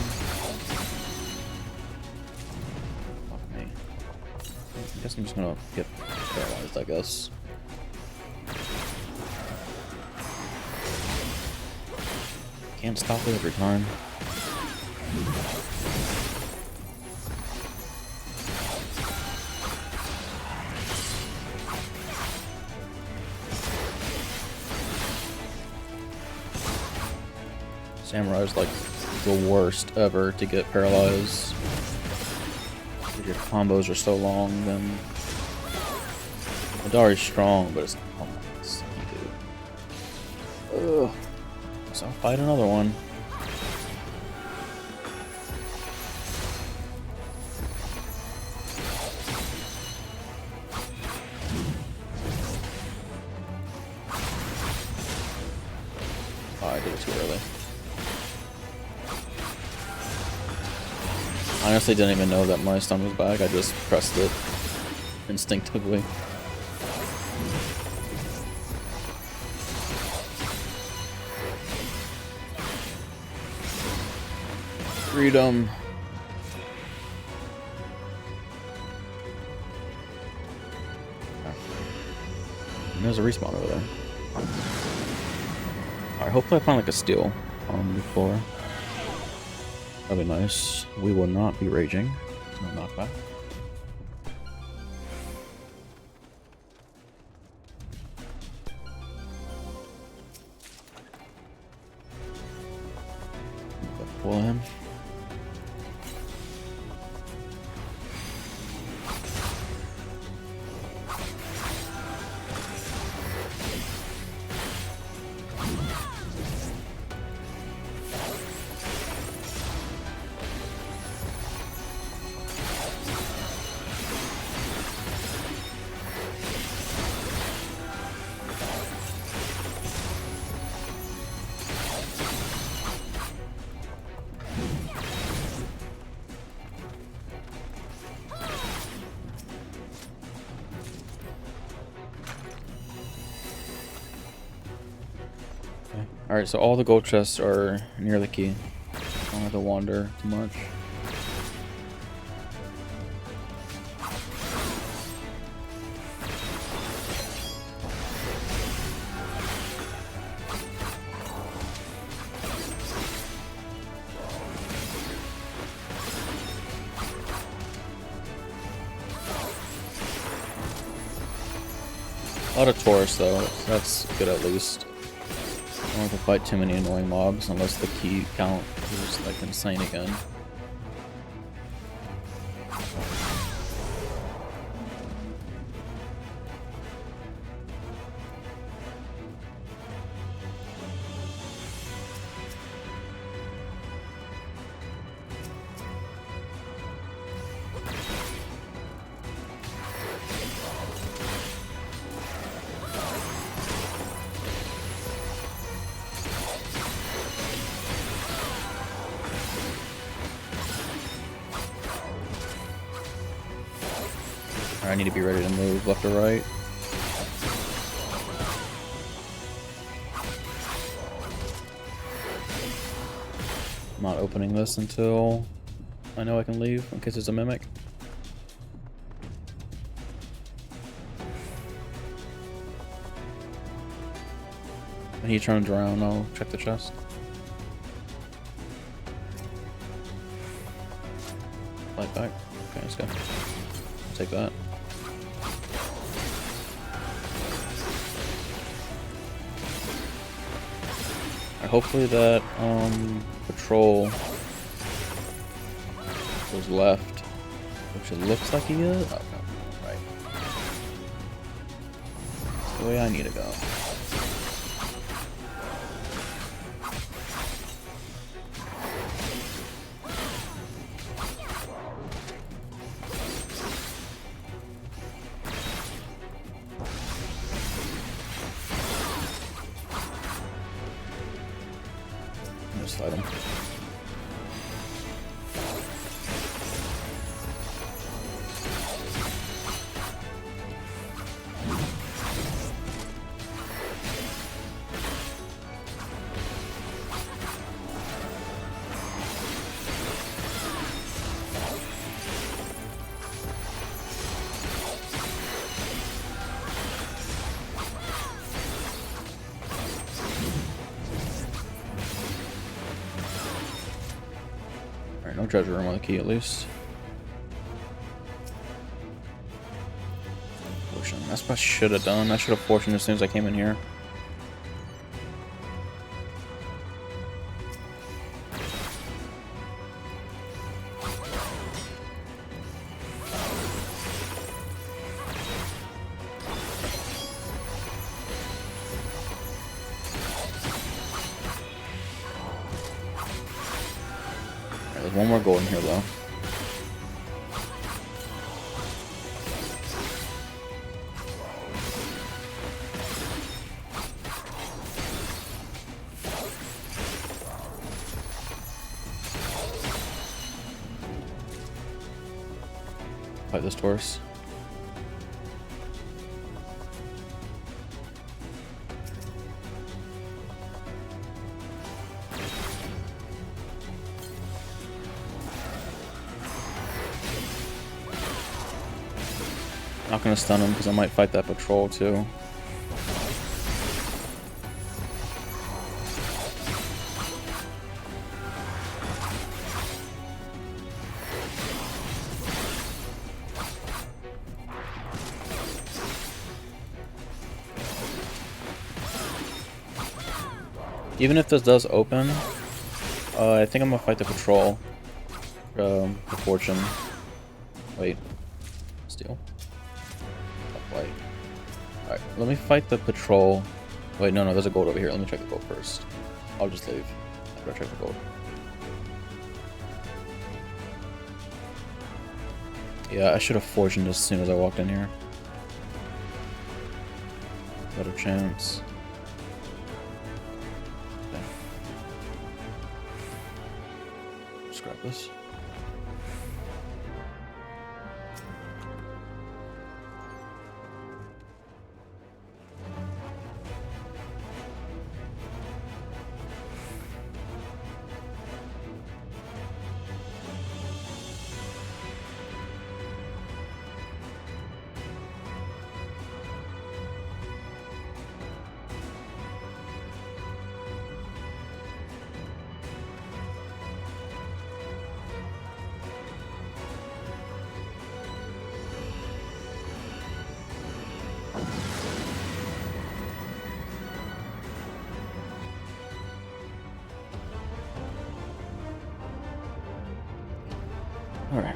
Fuck me. I guess I'm just gonna get paralyzed, I guess. Can't stop it every time. Samurai is like the worst ever to get paralyzed. If your combos are so long, then Madari's strong, but it's oh my god. Ugh. So I'll fight another one. Oh, I did it too early. I honestly didn't even know that my stun was back, I just pressed it instinctively. Freedom. And there's a respawn over there. Alright, hopefully I find like a steal on the floor. That'd be nice. We will not be raging. No knockback. Pull him. Alright, so all the gold chests are near the key. Don't have to wander too much. A lot of tourists though, that's good at least. I don't have to fight too many annoying mobs unless the key count is like insane again. I need to be ready to move left or right. I'm not opening this until I know I can leave, in case it's a mimic. When he turns around, I'll check the chest. Light back. Okay, let's go. Take that. Hopefully that patrol goes left, which it looks like he is. Oh, no, right. That's the way I need to go. Just fight him. Alright, no treasure room on the key at least. Fortune. That's what I should have done. I should have fortuned as soon as I came in here. There's one more gold in here though. Fight this Taurus. Not gonna stun him because I might fight that patrol too. Even if this does open, I think I'm gonna fight the patrol. For fortune. Wait. Steal. Wait. Alright, let me fight the patrol. Wait, no, there's a gold over here. Let me check the gold first. I'll just leave after I check the gold. Yeah, I should have fortuned as soon as I walked in here. Better chance. Okay. Just grab this. Alright.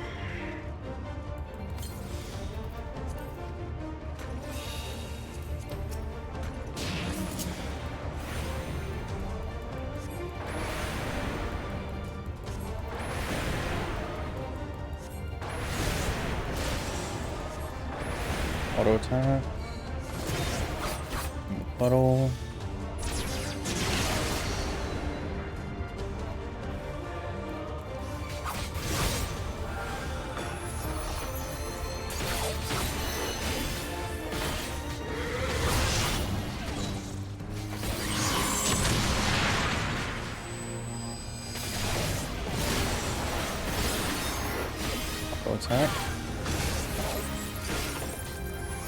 Auto attack. Puddle. Auto attack.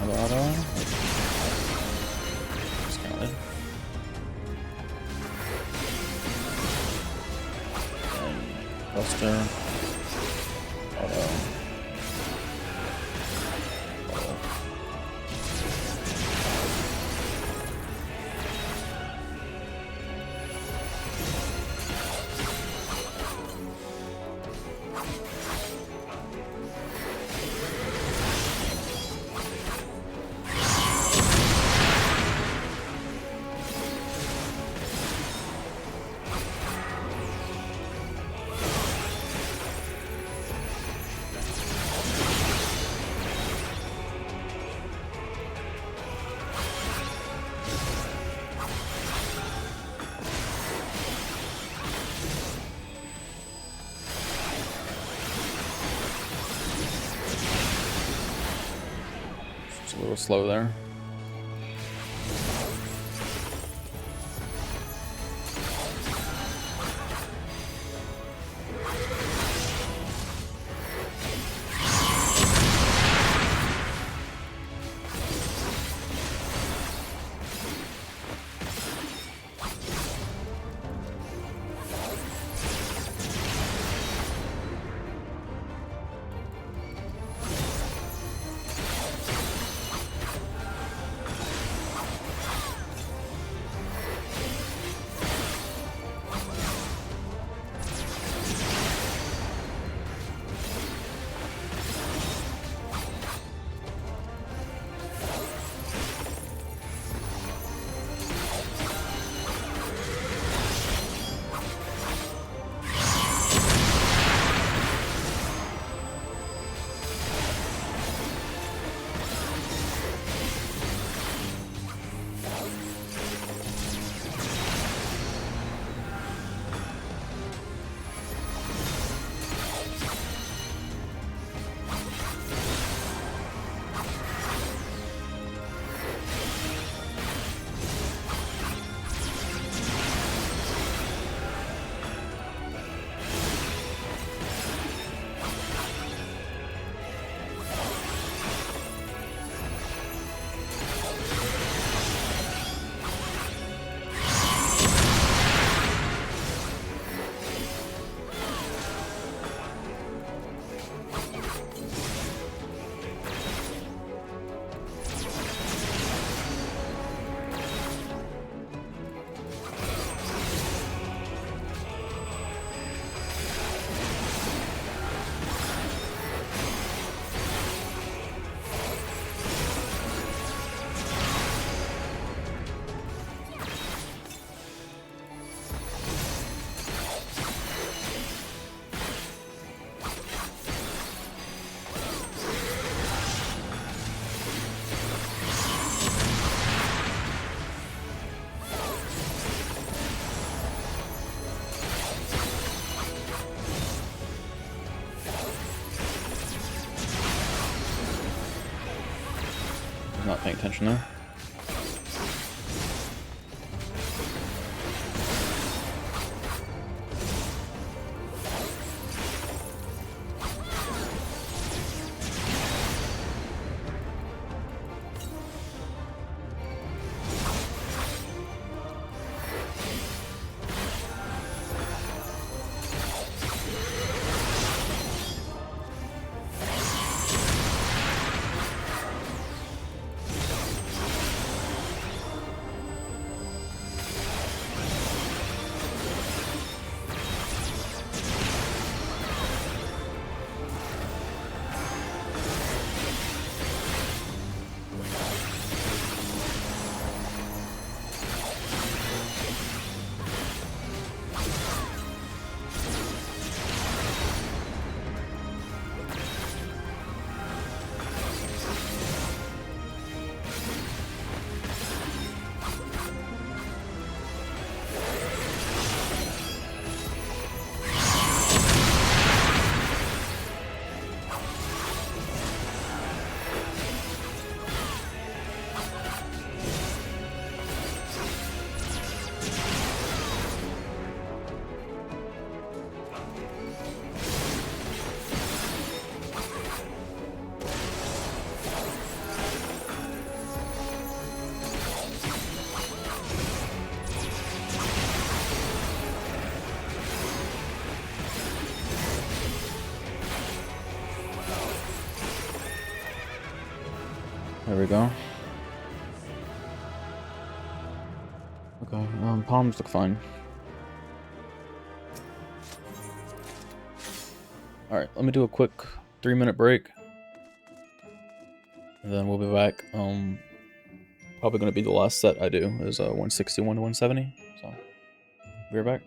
Auto. Discounted. And Buster. Auto. Just a little slow there. Not paying attention there. There we go. Okay, palms look fine. Alright, let me do a quick 3-minute break. And then we'll be back. Probably gonna be the last set I do is 161 to 170. So be right back.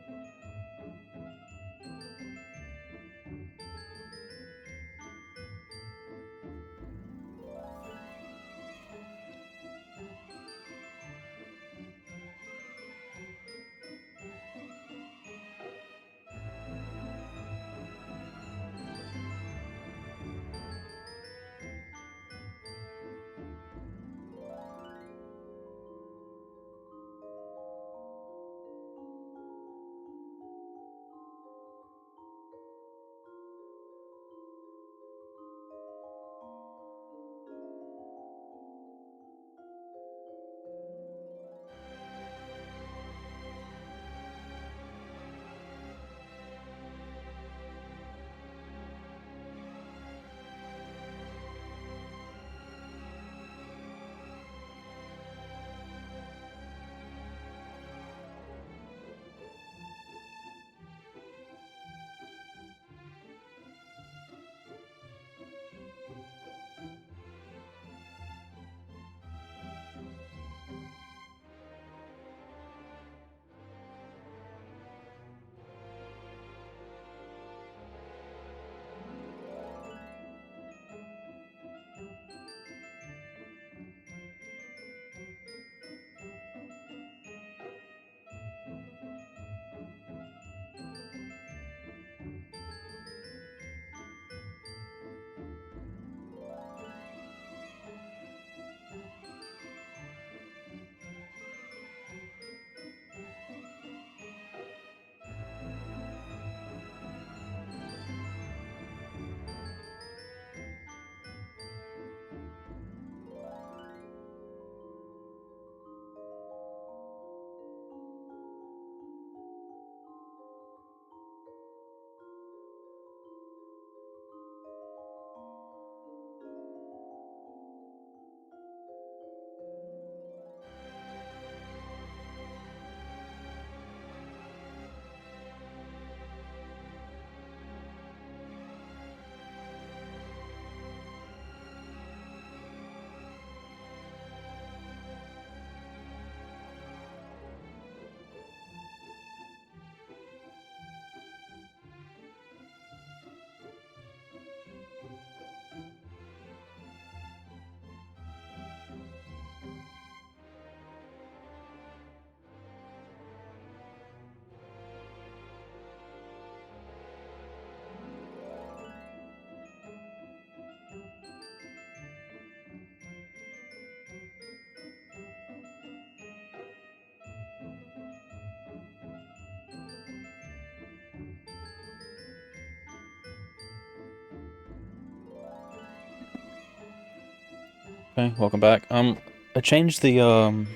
Okay, welcome back. I changed the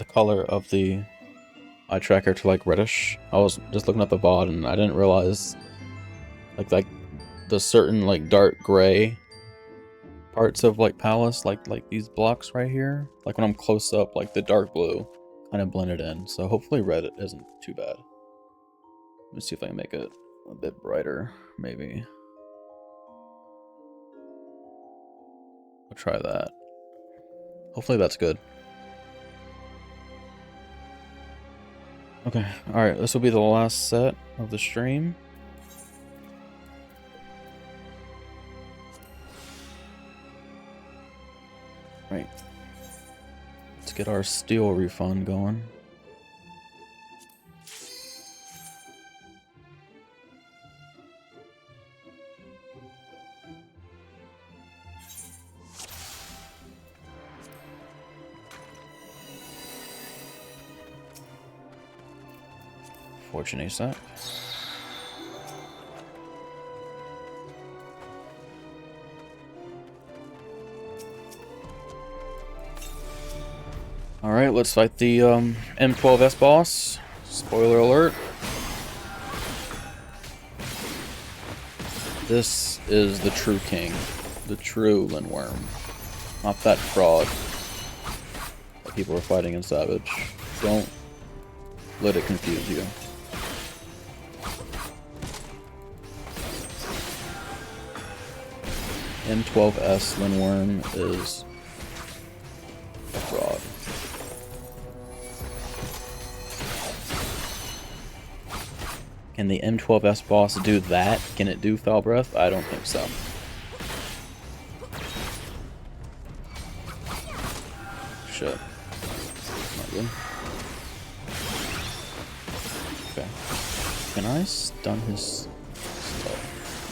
color of the eye tracker to like reddish. I was just looking at the VOD and I didn't realize like the certain like dark gray parts of like Palace, like these blocks right here. Like when I'm close up, like the dark blue kind of blended in. So hopefully red isn't too bad. Let me see if I can make it a bit brighter, maybe. I'll try that. Hopefully that's good. Okay, alright, this will be the last set of the stream. Right. Let's get our steel refund going. Fortune ASAP. Alright, let's fight the M12S boss. Spoiler alert. This is the true king. The true Lindworm. Not that fraud that people are fighting in Savage. Don't let it confuse you. M12S Linworm is a fraud. Can the M12S boss do that? Can it do Foul Breath? I don't think so. Shit. Not good. Okay. Can I stun his stuff?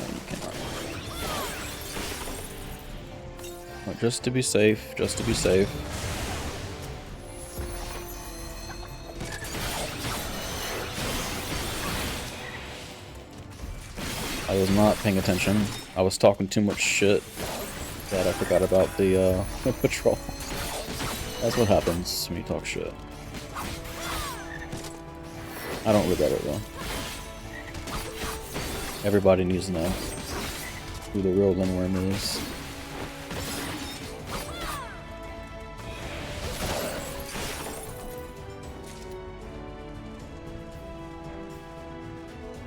No, you cannot. Oh, just to be safe, just to be safe. I was not paying attention. I was talking too much shit that I forgot about the patrol. That's what happens when you talk shit. I don't regret it though. Everybody needs to know who the real Linworm is.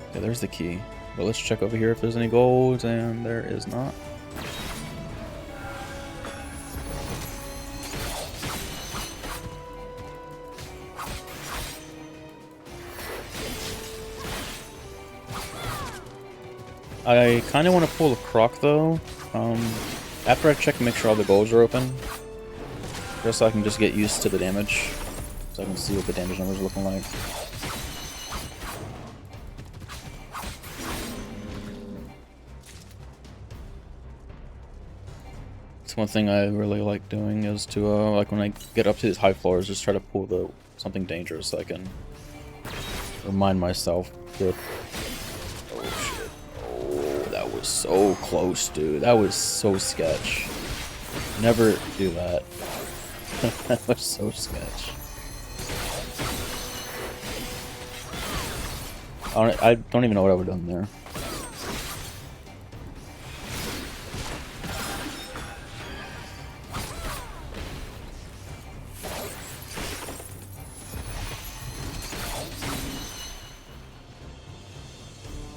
Okay, there's the key. But let's check over here if there's any gold, and there is not. I kind of want to pull the croc though. After I check and make sure all the golds are open, just so I can just get used to the damage, so I can see what the damage numbers are looking like. One thing I really like doing is to like when I get up to these high floors, just try to pull something dangerous so I can remind myself that. Oh shit! Oh, that was so close, dude. That was so sketch. Never do that. That was so sketch. I don't even know what I would have done there.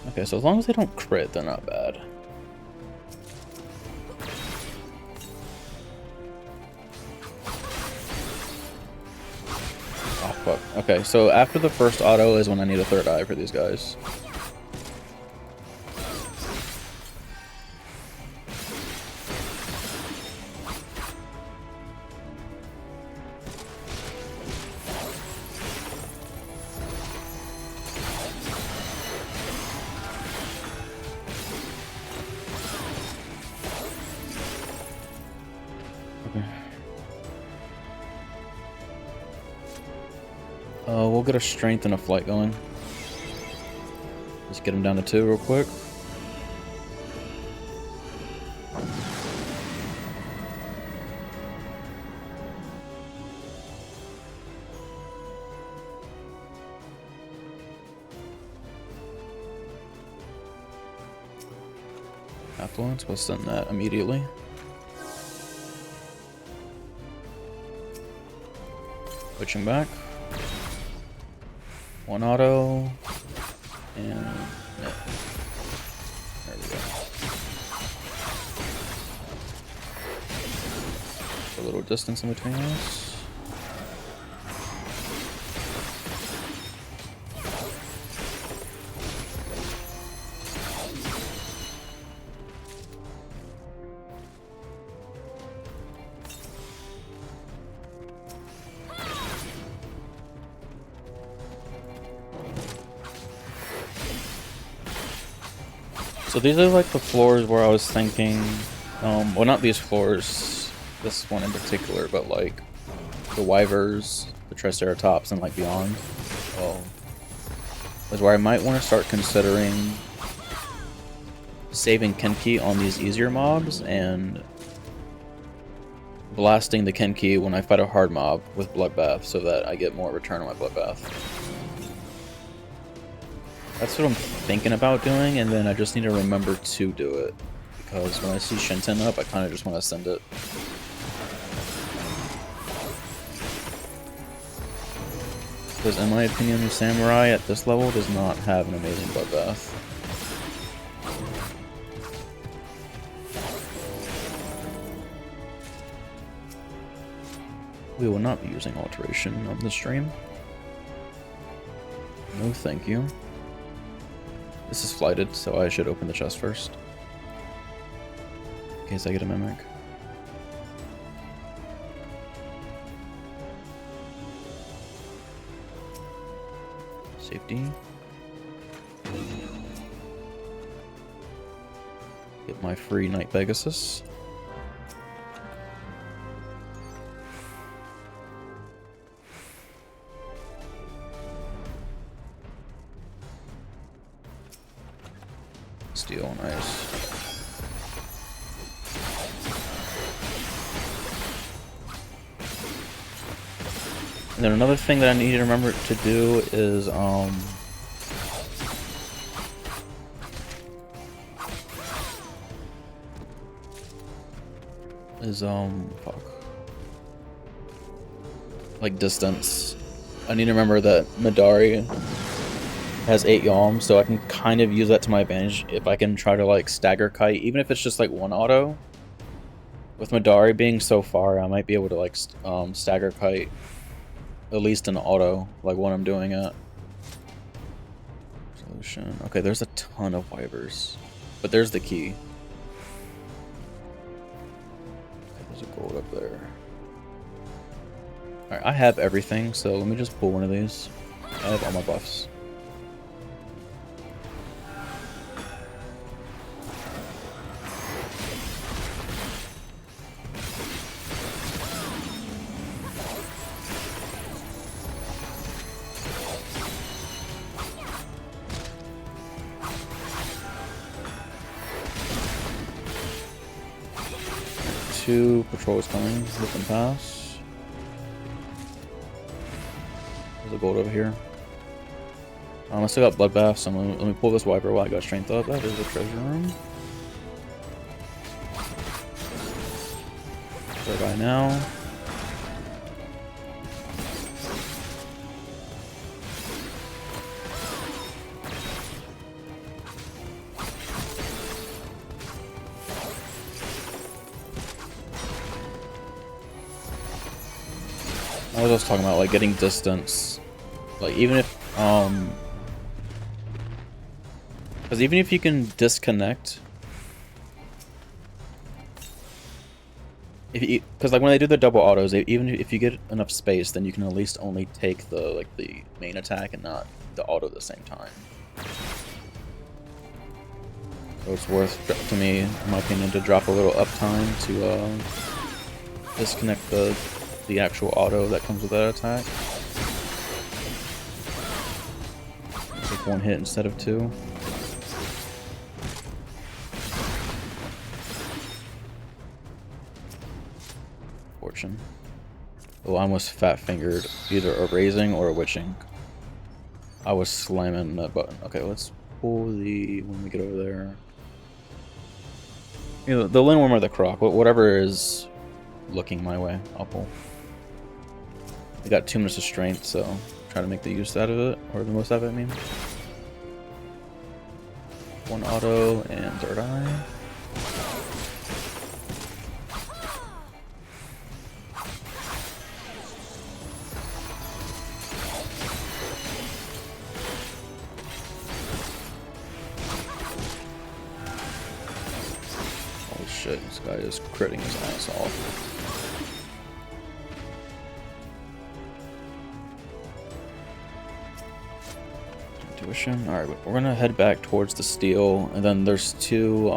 Okay, so as long as they don't crit, they're not bad. Oh, fuck. Okay, so after the first auto is when I need a third eye for these guys. We'll get a strength and a flight going. Let's get him down to 2 real quick. Affluence, we'll send that immediately. Switching back. 1 auto, and yeah. There we go. A little distance in between us. So these are like the floors where I was thinking, well, not these floors, this one in particular, but like the Wyvers, the Triceratops, and like beyond. Is where I might want to start considering saving Kenki on these easier mobs and blasting the Kenki when I fight a hard mob with Bloodbath so that I get more return on my Bloodbath. That's what I'm thinking about doing, and then I just need to remember to do it. Because when I see Shinten up, I kind of just want to send it. Because in my opinion, the Samurai at this level does not have an amazing bloodbath. We will not be using alteration on the stream. No thank you. This is flighted, so I should open the chest first. In case I get a mimic. Safety. Get my free Knight Pegasus. Steel, nice. And then another thing that I need to remember to do is fuck. Like distance. I need to remember that Midari has 8 Yalm, so I can kind of use that to my advantage if I can try to like stagger kite, even if it's just like one auto. With Midari being so far, I might be able to like stagger kite at least an auto, like when I'm doing it. Solution. Okay, there's a ton of wipers, but there's the key. Okay, there's a gold up there. All right, I have everything, so let me just pull one of these. I have all my buffs. Two patrols coming. Let them pass. There's a gold over here. I still got bloodbath, so let me pull this wiper while I got strength up. That is a treasure room. There guy now. I was just talking about like getting distance, like even if because even if you can disconnect, because like when they do the double autos, even if you get enough space, then you can at least only take the the main attack and not the auto at the same time. So it's worth to me, in my opinion, to drop a little uptime to disconnect the actual auto that comes with that attack. Take one hit instead of two. Fortune. Oh, I almost fat fingered either a raising or a witching. I was slamming that button. Okay, let's pull the when we get over there. You know, the Lindworm or the Croc, whatever is looking my way, I'll pull. I got 2 minutes of strength, so try to make the use out of it, or the most out of it, I mean. One auto and third eye. Holy shit, this guy is critting his ass off. Alright, we're gonna head back towards the steel, and then there's two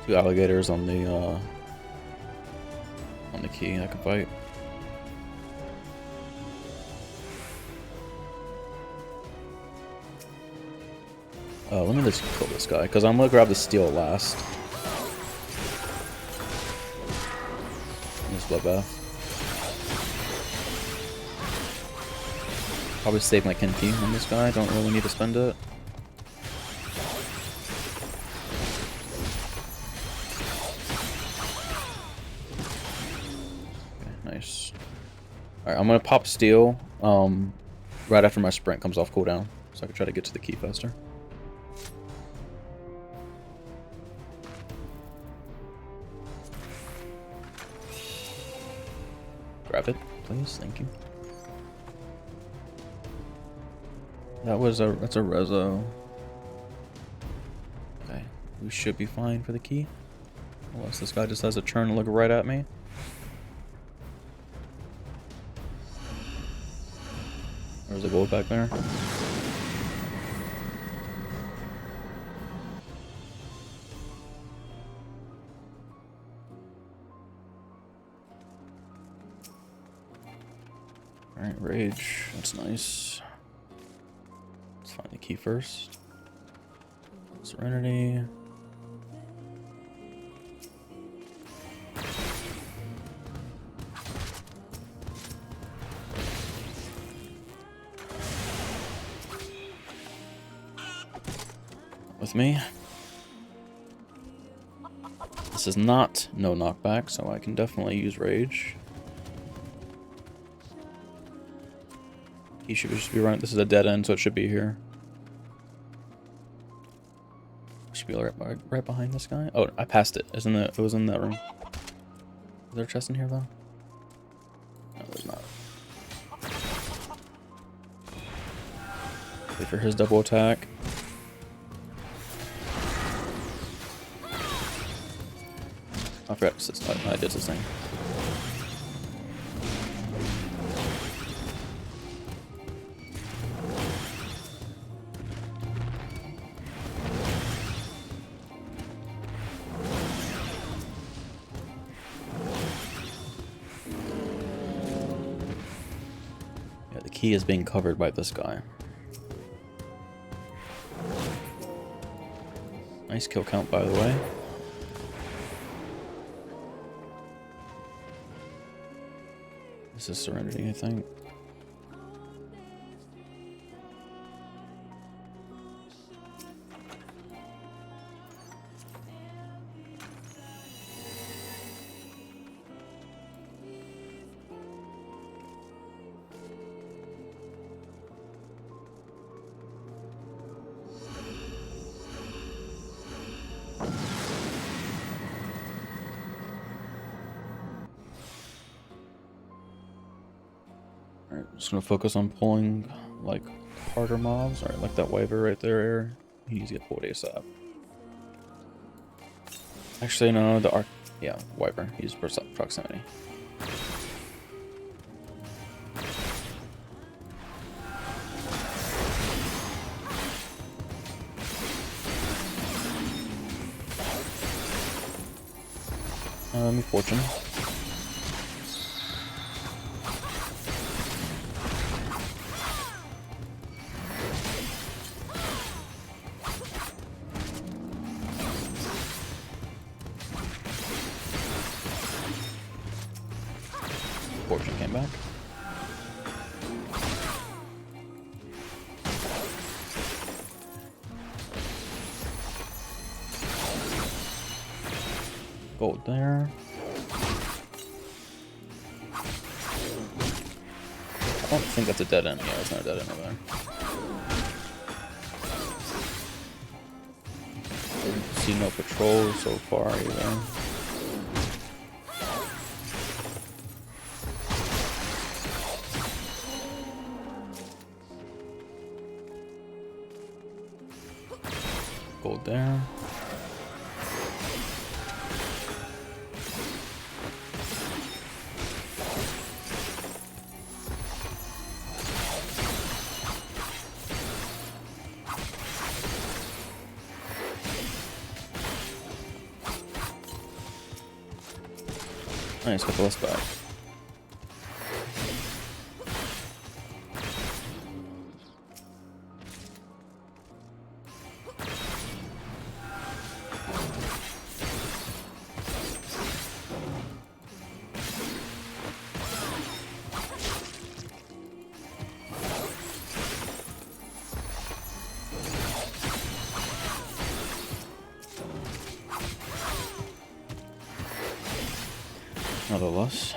alligators on the key I can fight. Let me just kill this guy, because I'm gonna grab the steel last. This bloodbath. Probably save my Kenki on this guy, don't really need to spend it. Okay, nice. Alright, I'm gonna pop steel right after my sprint comes off cooldown, so I can try to get to the key faster. Grab it, please. Thank you. That's a rezo. Okay, we should be fine for the key. Unless this guy just has a turn to look right at me. There's a gold back there. Alright, rage. That's nice. Let's find the key first. Serenity. With me. This is not no knockback, so I can definitely use rage. He should just be running. This is a dead end, so it should be here. Should be right behind this guy. Oh, I passed it. It was in that room. Is there a chest in here though? No, there's not. Wait for his double attack. I forgot I did this thing. Yeah, the key is being covered by this guy. Nice kill count, by the way. This is Serenity, I think. Alright, just gonna focus on pulling like harder mobs. Alright, like that Wyver right there. He needs to get pulled ASAP. Actually, no, the arc. Yeah, Wyver. He's proximity. Me fortune. Fortune came back. Gold there. I don't think that's a dead end. Yeah, it's not a dead end over there. Didn't see no patrols so far either. Gold there. Nice, got the list back. Another loss.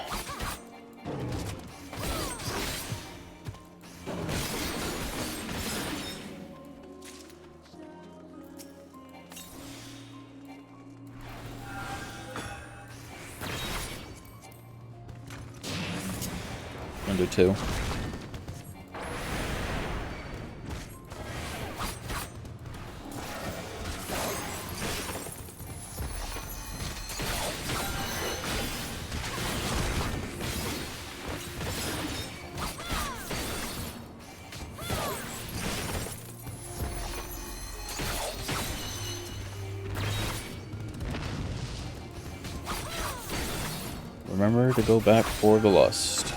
gonna do 2. Remember to go back for the lust.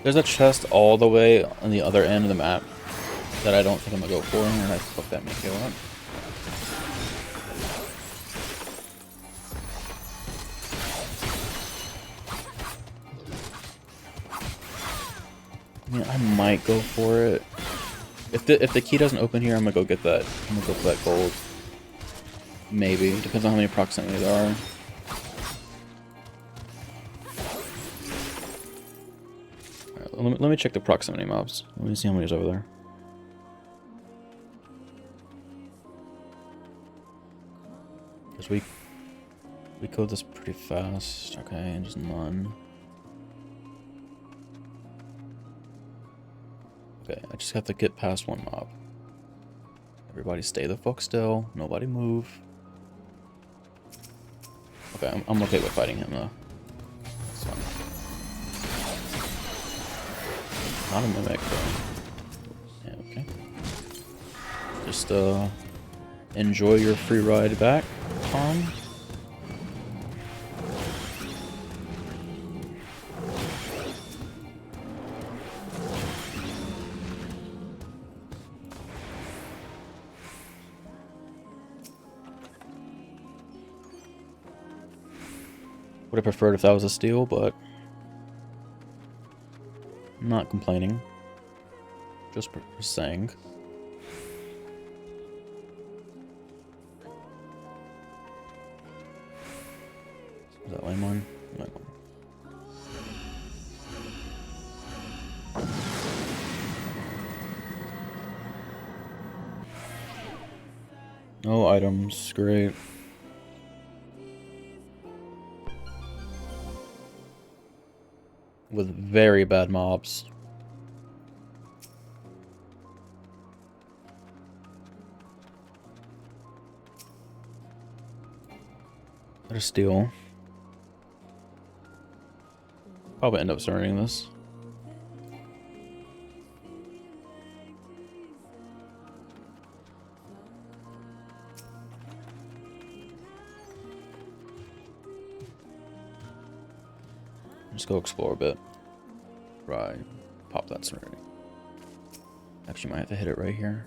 There's a chest all the way on the other end of the map that I don't think I'm gonna go for, and I fucked that Mikko up. I mean, I might go for it. If the key doesn't open here, I'm gonna go get that. I'm gonna go for that gold. Maybe. Depends on how many proximity there are. Let me check the proximity mobs. Let me see how many's over there. Because we code this pretty fast. Okay, and just none. Okay, I just have to get past one mob. Everybody stay the fuck still. Nobody move. Okay, I'm okay with fighting him though. That's fine. Not a mimic, though. Yeah, okay. Just, enjoy your free ride back, Tom. Would have preferred if that was a steal, but I'm not complaining. Just saying. Is that lane one? Lane one. No items, great. With very bad mobs. Let us steal. Probably end up starting this. Just go explore a bit. Right. Pop that serenity. Actually, might have to hit it right here.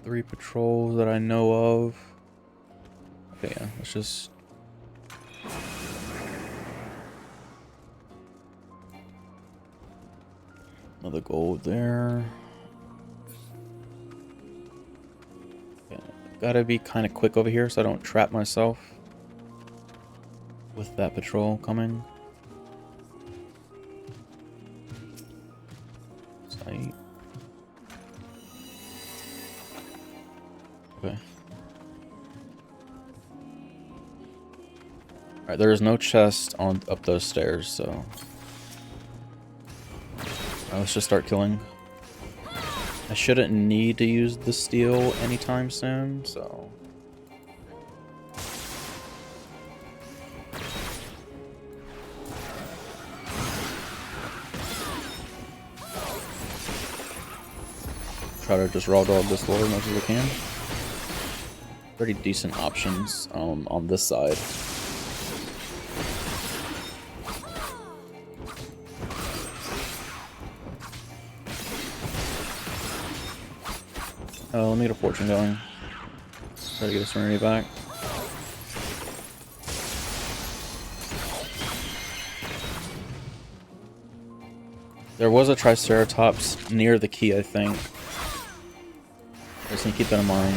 Three patrols that I know of. Okay, yeah, let's just... Another gold there. Okay, gotta be kind of quick over here so I don't trap myself with that patrol coming. Sight. Okay. Alright, there is no chest on up those stairs, so let's just start killing. I shouldn't need to use the steel anytime soon, so try to just raw dog this lord as much as we can. Pretty decent options on this side. Oh, let me get a fortune going. Try to get a serenity back. There was a Triceratops near the key, I think. Just need to keep that in mind.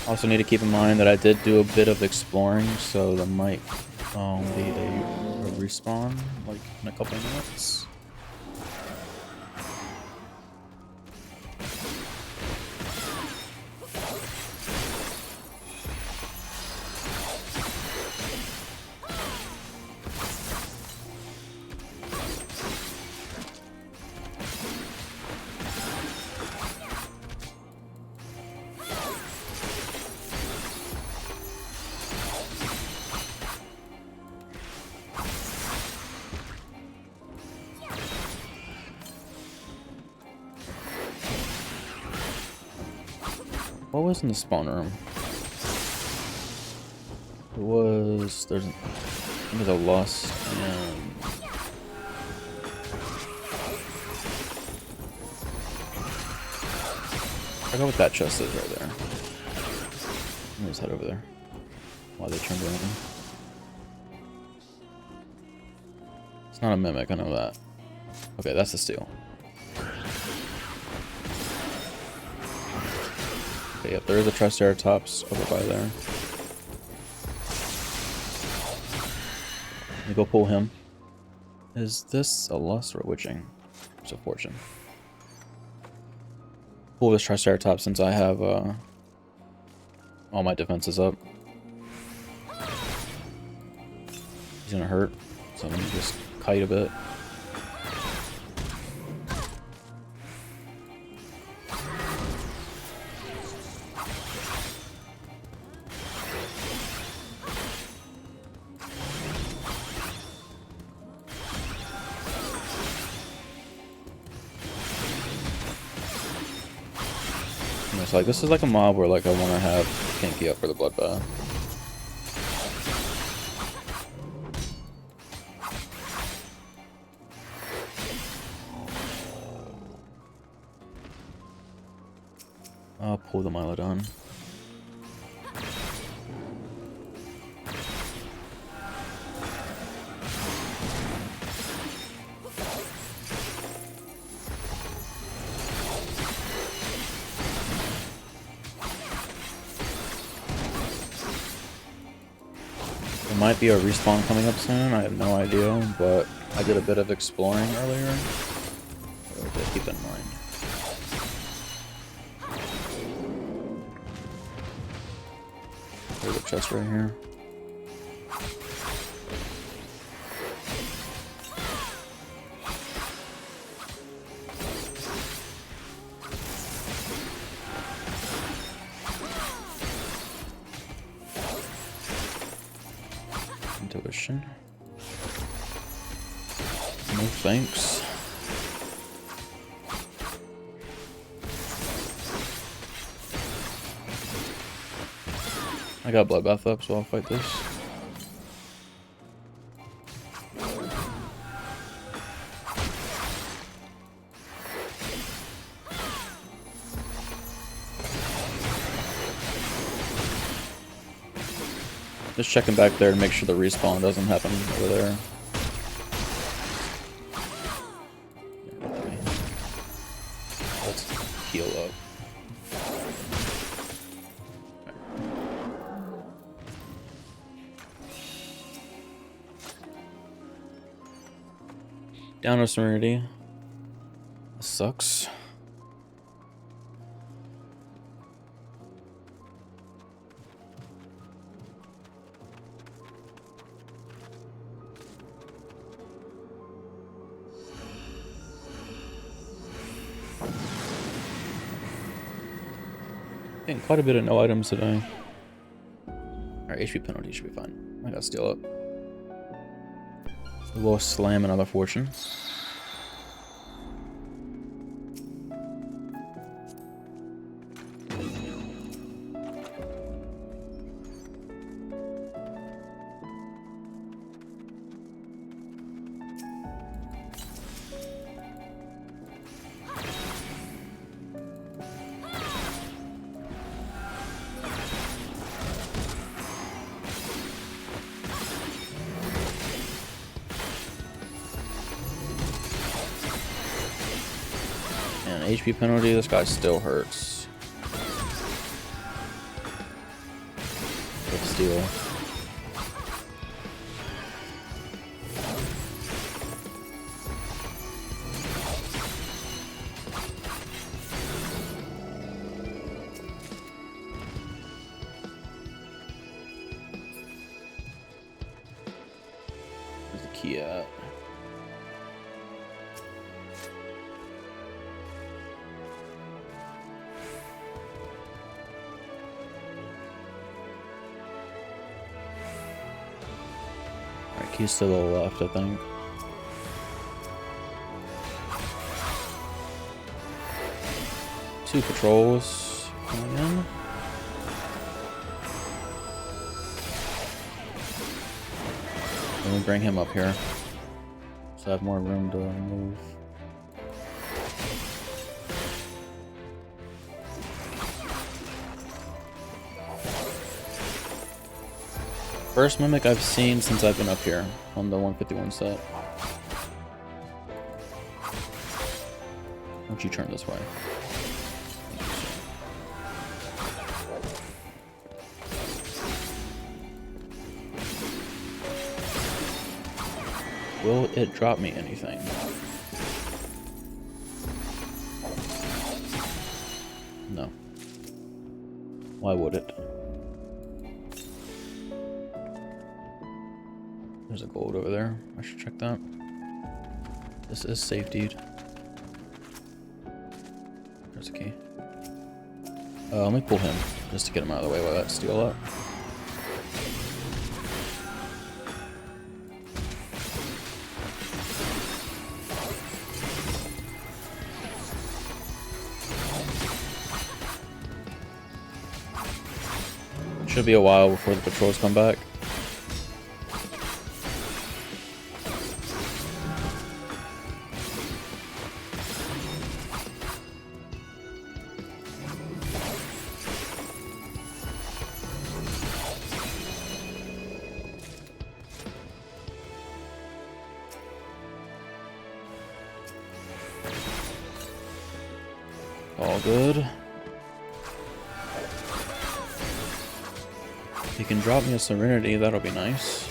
Also need to keep in mind that I did do a bit of exploring, so there might be a respawn like in a couple minutes. What was in the spawn room? It was... I think there's a lust and... I go with that chest is right there. Let me just head over there. While they turned around. It's not a mimic, I know that. Okay, that's the steel. Okay, yep, there is a Triceratops over by there. Let me go pull him. Is this a lust or a witching? It's a fortune. Pull this Triceratops since I have all my defenses up. He's gonna hurt, so let me just kite a bit. So like this is like a mob where like I want to have Kinky up for the bloodbath. I'll pull the Mylodon. There might be a respawn coming up soon, I have no idea, but I did a bit of exploring earlier. So just keep that in mind. There's a chest right here. Intuition. No thanks. I got bloodbath up, so I'll fight this. Just checking back there to make sure the respawn doesn't happen over there. Let's heal up. Down to Serenity. This sucks. Getting quite a bit of no items today. Alright, HP penalty should be fine. I gotta steal up. We'll slam another fortune. HP penalty, this guy still hurts. With steel. Where's the key at? Keys to the left, I think. Two patrols coming in. Let me bring him up here, so I have more room to move. First mimic I've seen since I've been up here on the 151 set. Why don't you turn this way? Will it drop me anything? No. Why would it? There's a gold over there. I should check that. This is safety. There's a key. Let me pull him just to get him out of the way while that steal up. Should be a while before the patrols come back. All good. If you can drop me a Serenity, that'll be nice.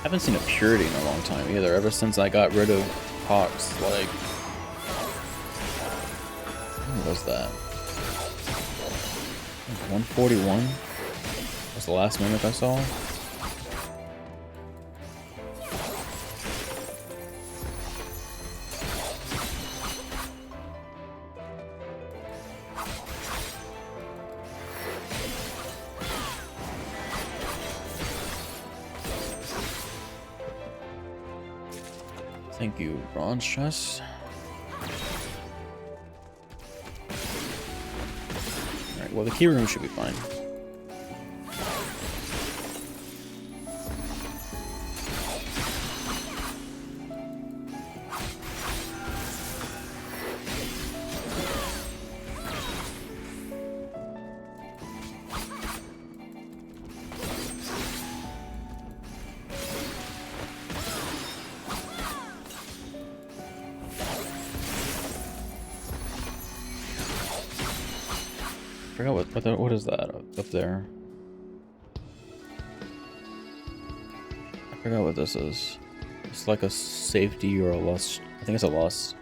Haven't seen a Purity in a long time either, ever since I got rid of Hawks, like... When was that? 141? Was the last mimic I saw? Thank you, bronze chest. Alright, well the key room should be fine. I forgot what is that up there? I forgot what this is. It's like a safety or a lust. I think it's a lust.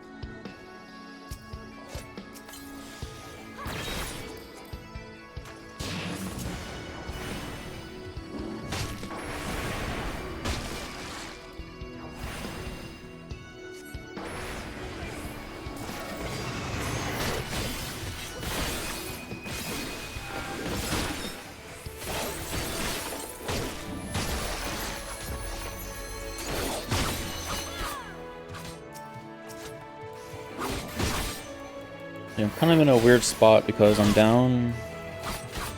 I'm kind of in a weird spot because I'm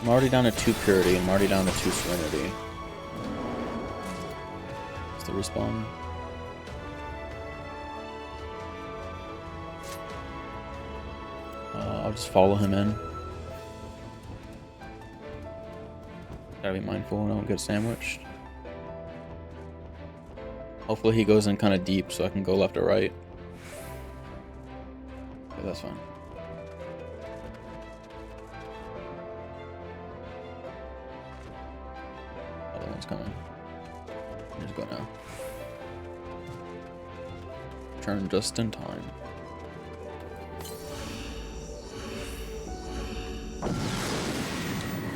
already down to 2 Purity and I'm already down to 2 Serenity. Is the respawn? I'll just follow him in. Gotta be mindful when I don't get sandwiched. Hopefully he goes in kind of deep so I can go left or right. Okay, that's fine. Other one's coming. Just go now. Turn just in time.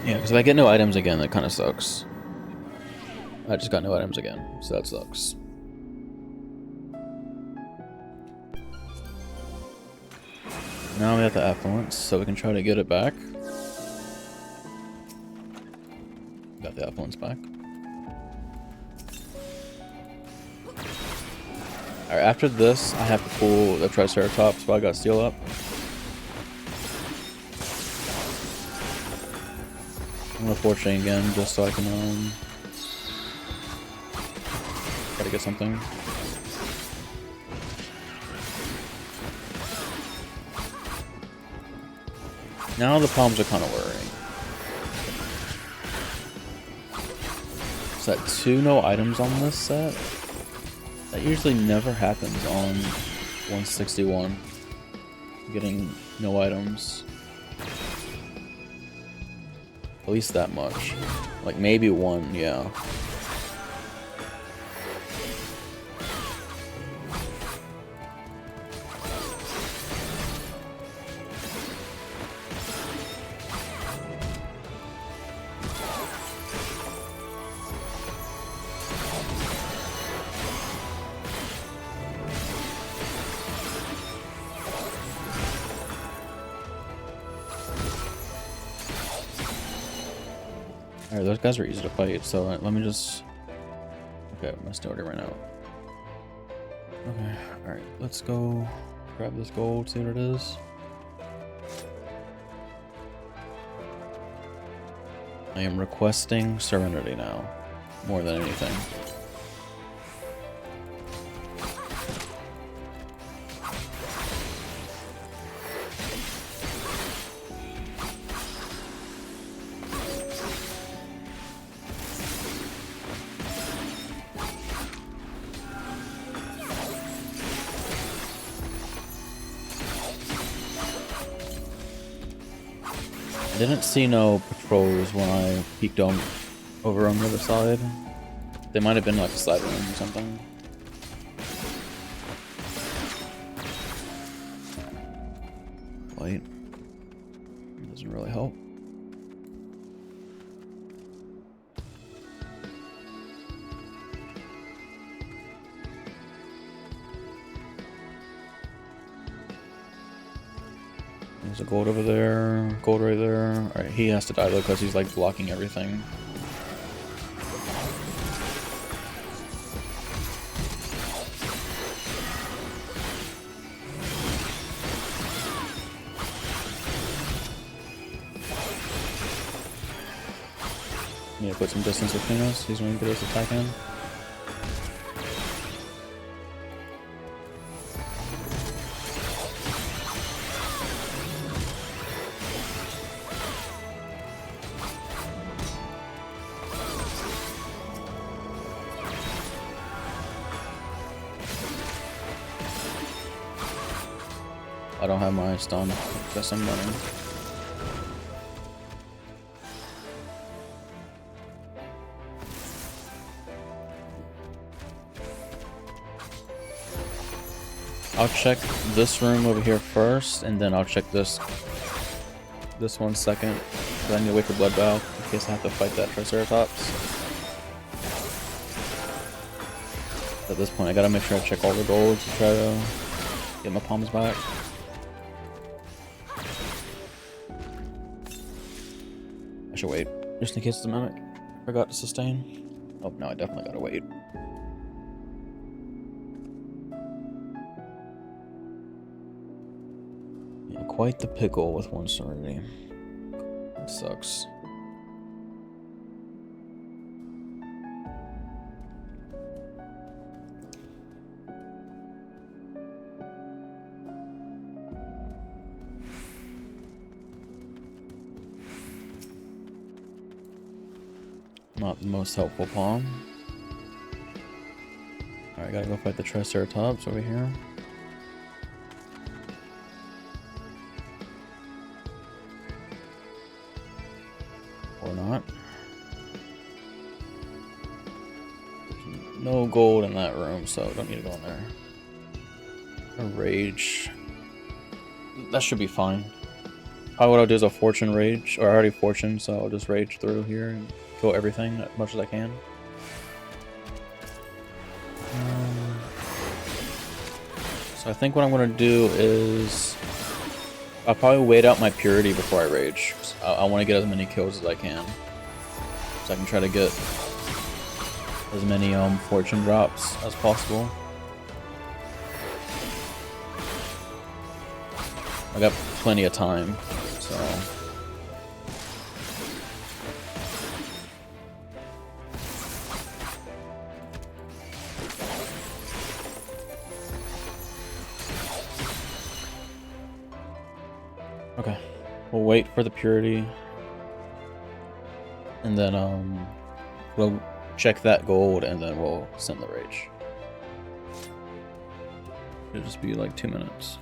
Yeah, because if I get no items again, that kind of sucks. I just got no items again, so that sucks. Now we have the affluence, so we can try to get it back. Got the affluence back. Alright, after this, I have to pull the Triceratops while I got steel up. I'm gonna force chain again just so I can try to get something. Now the problems are kind of worrying. Is that 2 no items on this set? That usually never happens on 161. Getting no items. At least that much. Like maybe 1, yeah. Alright, those guys are easy to fight, so let me just... Okay, my snowder ran out. Okay, alright, let's go grab this gold, see what it is. I am requesting Serenity now, more than anything. I didn't see no patrols when I peeked over on the other side. They might have been like a side room or something. Light. Doesn't really help. There's a gold over there, gold right there. Alright, he has to die though because he's like blocking everything. Yeah, put some distance between us. He's going to get us attack in. I don't have my stun. Guess I'm running. I'll check this room over here first, and then I'll check this one second. Because I need to wait for blood bath in case I have to fight that Triceratops. At this point, I gotta make sure I check all the gold to try to get my palms back. I should wait, just in case it's a mimic. Forgot to sustain. Oh, no, I definitely gotta wait. Yeah, quite the pickle with one Serenity. It sucks. Not the most helpful pawn. Alright, I gotta go fight the Triceratops over here. Or not. No gold in that room, so don't need to go in there. A rage. That should be fine. Probably what I'll do is a fortune rage, or I already fortune, so I'll just rage through here and kill everything as much as I can. So I think what I'm gonna do is I'll probably wait out my purity before I rage. I want to get as many kills as I can, so I can try to get as many fortune drops as possible. I got plenty of time, so. Okay, we'll wait for the purity, and then we'll check that gold, and then we'll send the rage. It'll just be like 2 minutes.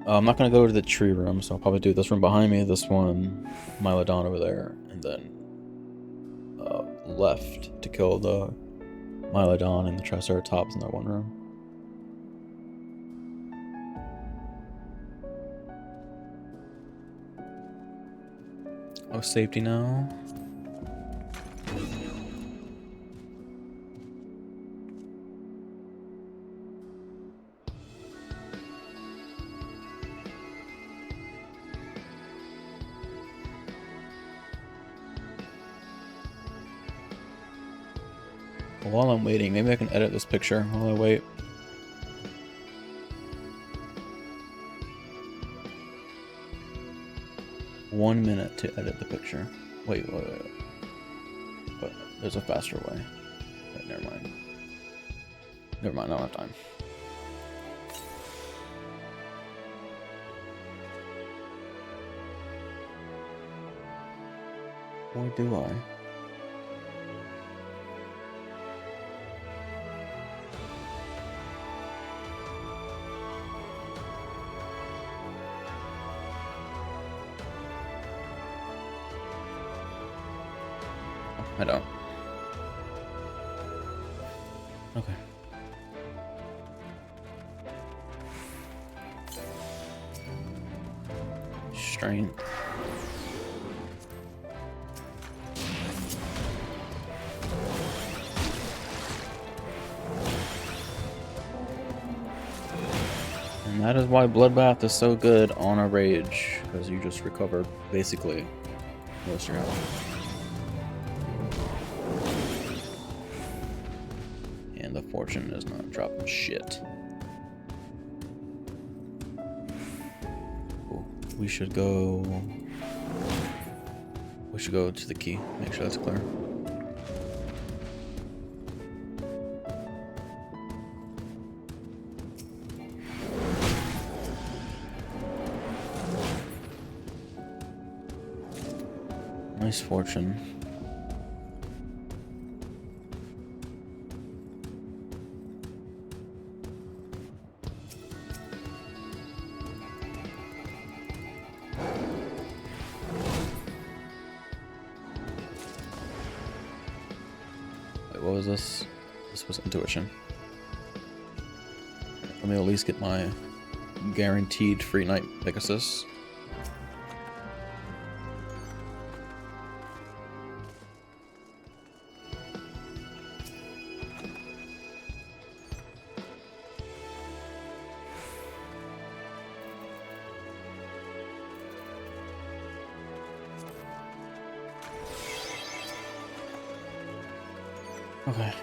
I'm not gonna go to the tree room, so I'll probably do this room behind me, this one, Mylodon over there, and then left to kill the Mylodon and the Triceratops in that one room. Oh, safety now. While I'm waiting, maybe I can edit this picture while I wait. One minute to edit the picture. Wait. But there's a faster way. Wait, never mind. Never mind, I don't have time. Or do I? I don't. Okay. Strength. And that is why Bloodbath is so good on a rage, because you just recover basically most of your health. And the fortune is not dropping shit. Ooh, we should go to the key, make sure that's clear. Nice fortune. What was this? This was intuition. Let me at least get my guaranteed free night Pegasus. Okay.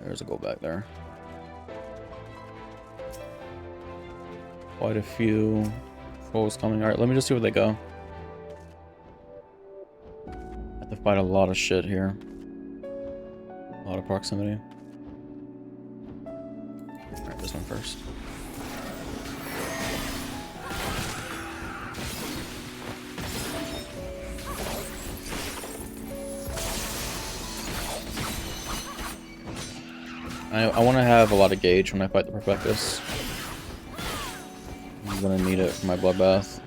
There's a goal back there. Quite a few trolls coming. Alright, let me just see where they go. I have to fight a lot of shit here. A lot of proximity. Alright, this one first. I want to have a lot of gauge when I fight the Perfectus. I'm gonna need it for my bloodbath.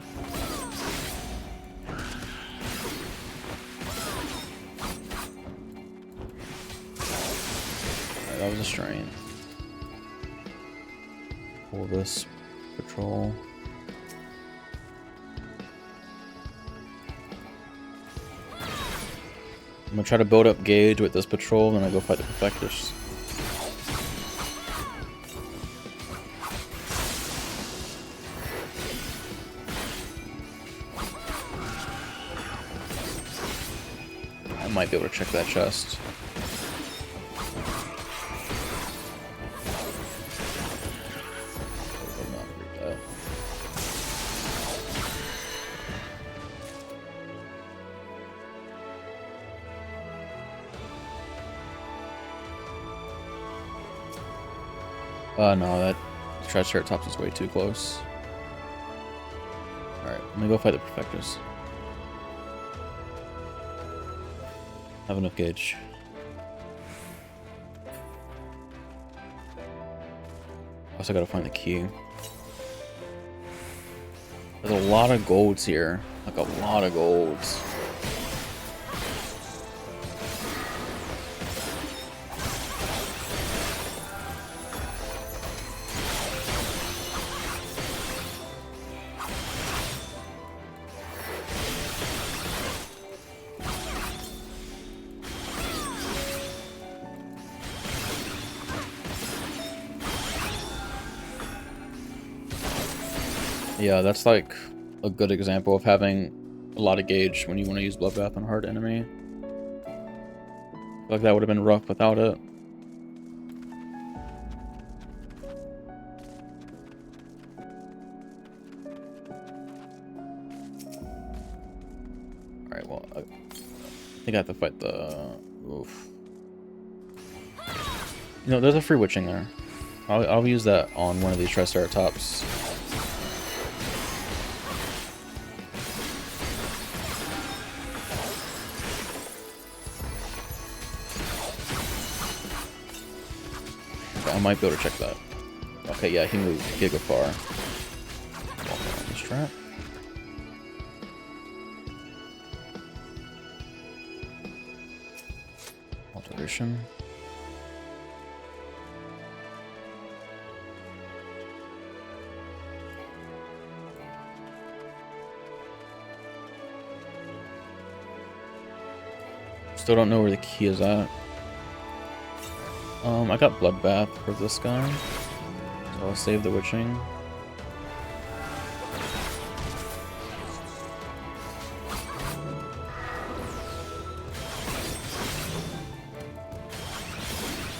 Alright, that was a strain. Pull this patrol. I'm gonna try to build up gauge with this patrol, then I go fight the Perfectus. I might be able to check that chest. No, that Triceratops is way too close. Alright, I'm gonna go fight the Perfectus. Have enough gauge. Also gotta find the key. There's a lot of golds here. Like a lot of golds. Yeah, that's like a good example of having a lot of gauge when you want to use Bloodbath on a hard enemy. I feel like that would have been rough without it. Alright, well, I think I have to fight the... Oof. You know, there's a free witching there. I'll use that on one of these Triceratops. I might be able to check that. Okay, yeah, he moved giga far. Walk around this trap. Alteration. Still don't know where the key is at. I got Bloodbath for this guy, so I'll save the witching.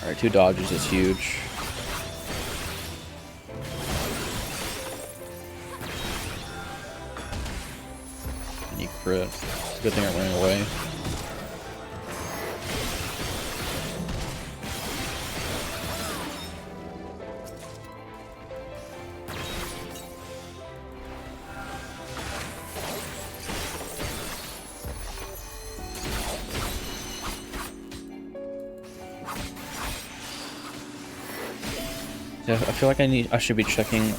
Alright, 2 dodges is huge. And he crit. It's a good thing I ran away. Yeah, I feel like I should be checking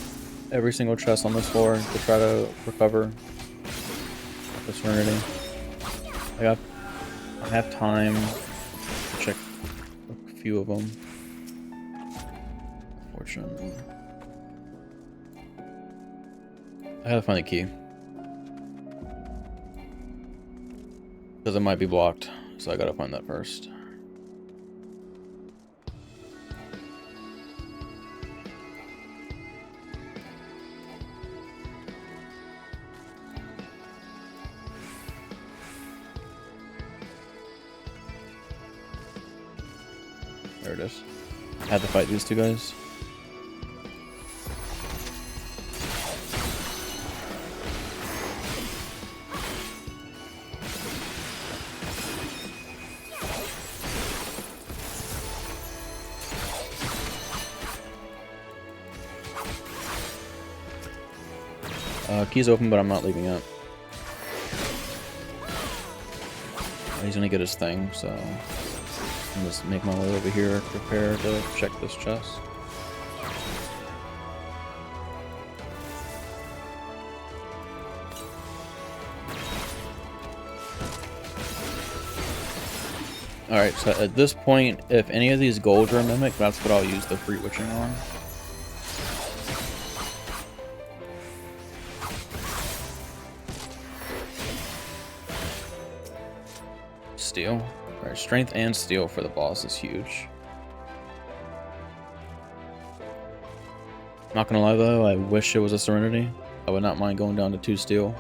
every single chest on this floor to try to recover the Serenity. I have time to check a few of them. Unfortunately. I gotta find the key. Because it might be blocked, so I gotta find that first. There it is. Had to fight these two guys. Key's open, but I'm not leaving it. He's gonna get his thing, so I'm just make my way over here, prepare to check this chest. Alright, so at this point, if any of these golds are mimic, that's what I'll use the free witching on. Steel. Alright, strength and steel for the boss is huge. Not gonna lie though, I wish it was a Serenity. I would not mind going down to 2 steel.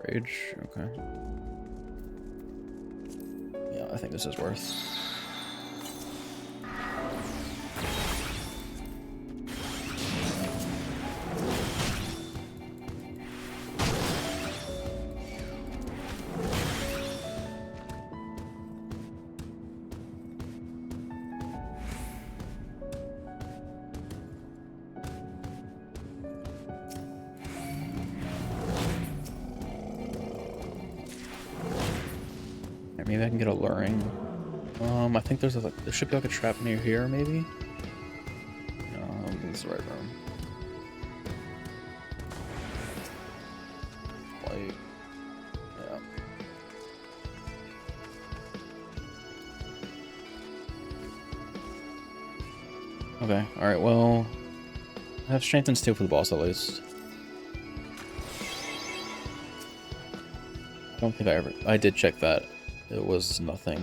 Rage, okay. Yeah, I think this is worth. Maybe I can get a luring. I think there should be like a trap near here, maybe? No, I don't think this is the right room. Light. Yeah. Okay, alright, well... I have strength and steel for the boss at least. I don't think I did check that. It was nothing.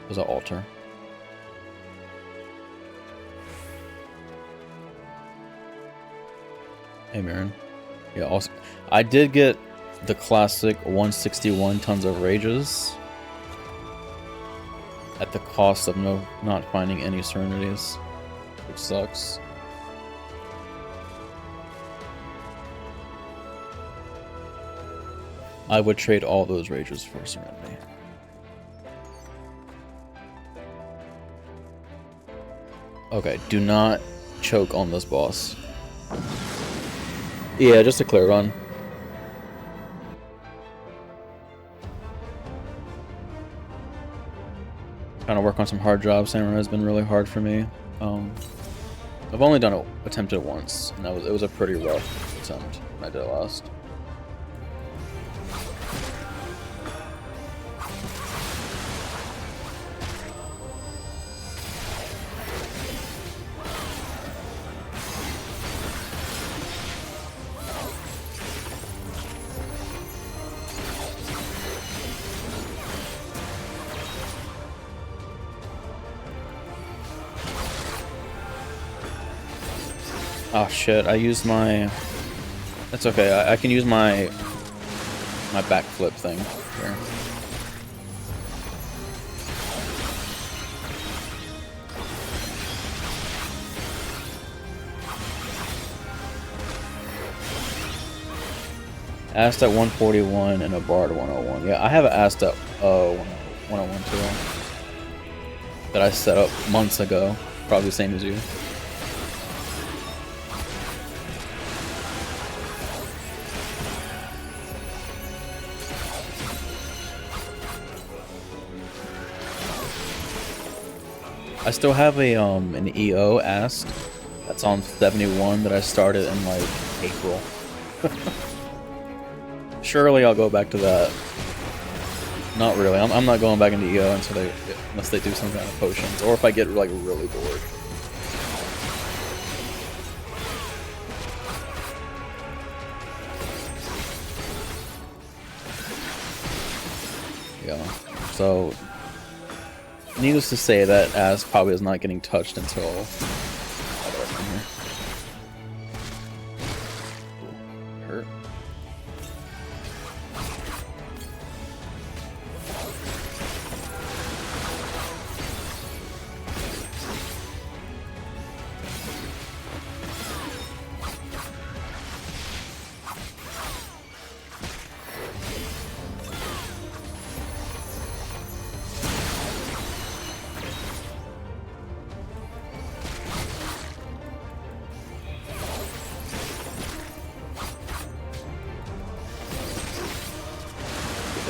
It was an altar. Hey, Marin. Yeah, also, I did get the classic 161 tons of rages at the cost of not finding any serenities, which sucks. I would trade all those rages for Serenity. Okay, do not choke on this boss. Yeah, just a clear run. Trying to work on some hard jobs. Samurai has been really hard for me. I've only attempted it once, and it was a pretty rough attempt when I did it last. Oh shit, I used my... That's okay, I can use my backflip thing here. Asked at 141 and a bar at 101. Yeah, I have an asked at 101 too. That I set up months ago. Probably the same as you. I still have an EO asked that's on 71 that I started in like April. Surely I'll go back to that. Not really. I'm not going back into EO unless they do some kind of potions, or if I get like really bored. Yeah. So. Needless to say, that ass probably is not getting touched until... Hurt.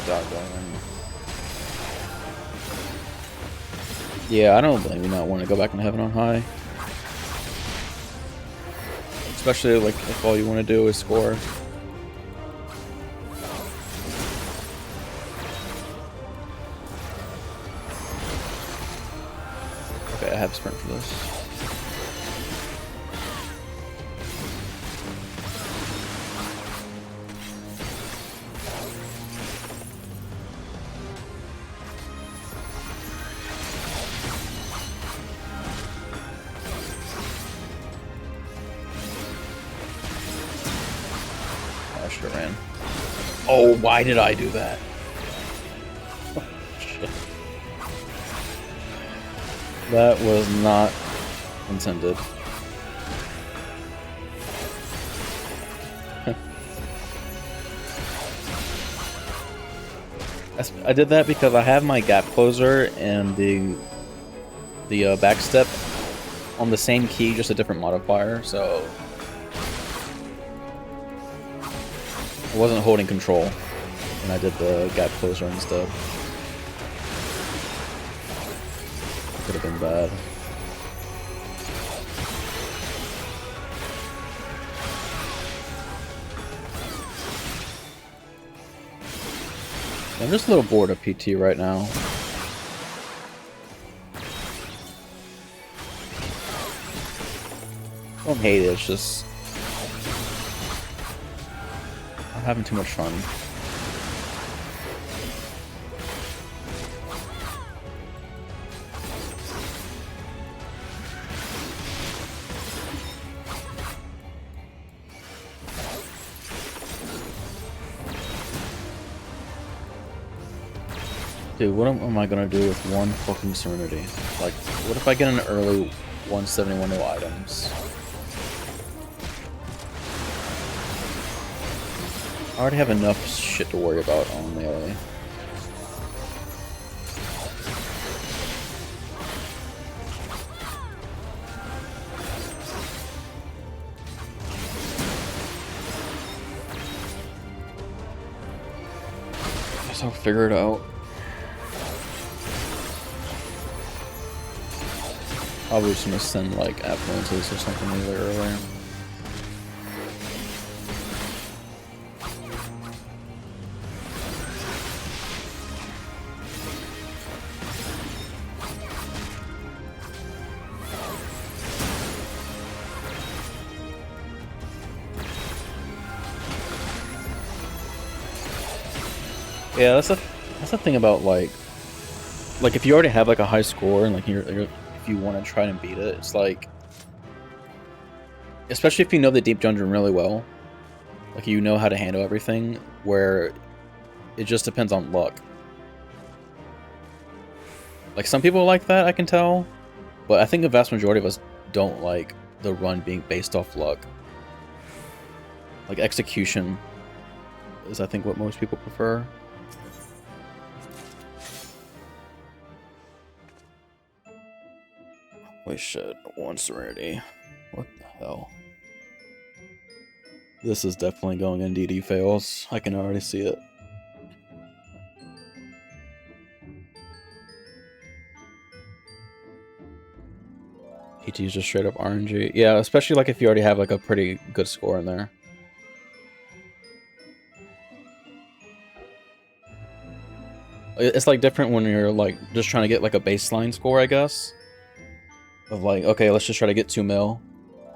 the dog going. Yeah, I don't blame you not wanting to go back in heaven on high. Especially like if all you want to do is score. Okay, I have sprint for this. I should have ran. Oh, why did I do that? Oh, shit. That was not intended. I did that because I have my gap closer and the backstep on the same key, just a different modifier, so I wasn't holding control when I did the gap closer instead. Could have been bad. I'm just a little bored of PT right now. I don't hate it, it's just I'm having too much fun. Dude, what am I gonna do with one fucking Serenity? Like, what if I get an early 171 no items? I already have enough shit to worry about on melee. Guess I'll figure it out. Probably just gonna send like affluences or something really early. Yeah, that's the thing about like if you already have like a high score and like if you want to try and beat it, it's like, especially if you know the deep dungeon really well, like you know how to handle everything, where it just depends on luck. Like some people like that, I can tell, but I think the vast majority of us don't like the run being based off luck. Like execution is, I think, what most people prefer. Holy shit, one Serenity. What the hell? This is definitely going in DD fails. I can already see it. PT is just straight up RNG. Yeah, especially like if you already have like a pretty good score in there. It's like different when you're like just trying to get like a baseline score, I guess. Of like, okay, let's just try to get 2 mil.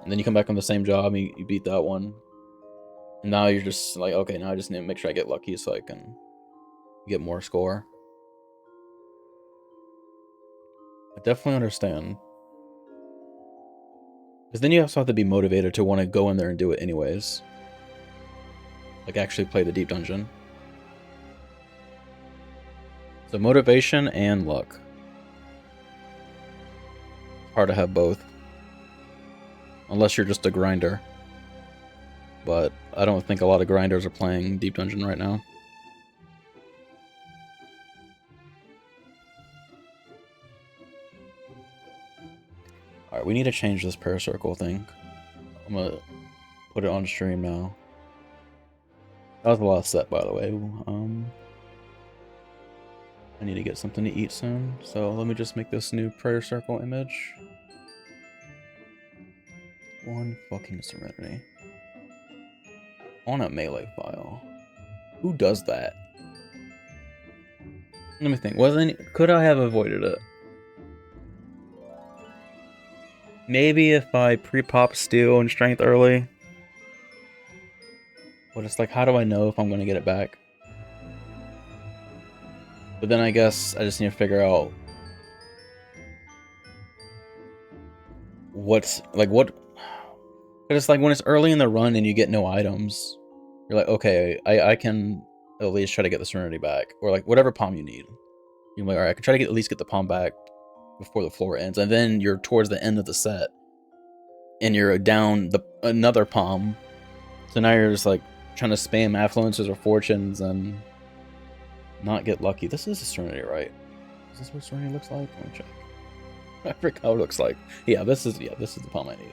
And then you come back on the same job and you beat that one. And now you're just like, okay, now I just need to make sure I get lucky so I can get more score. I definitely understand. Because then you also have to be motivated to want to go in there and do it anyways. Like actually play the deep dungeon. So motivation and luck. It's hard to have both. Unless you're just a grinder. But I don't think a lot of grinders are playing deep dungeon right now. Alright, we need to change this paracircle thing. I'm gonna put it on stream now. That was a lot of set, by the way. need to get something to eat soon, so let me just make this new prayer circle image. One fucking Serenity. On a melee file. Who does that? Let me think. Could I have avoided it? Maybe if I pre-pop steel and strength early. But it's like, how do I know if I'm going to get it back? But then I guess I just need to figure out what. Cause it's like when it's early in the run and you get no items, you're like, okay, I can at least try to get the Serenity back. Or like whatever palm you need. You're like, alright, I can try to at least get the palm back before the floor ends. And then you're towards the end of the set. And you're down another palm. So now you're just like trying to spam affluences or fortunes and not get lucky. This is a Serenity, right? Is this what Serenity looks like? Let me check. I forgot how it looks like. Yeah, this is the palm I need.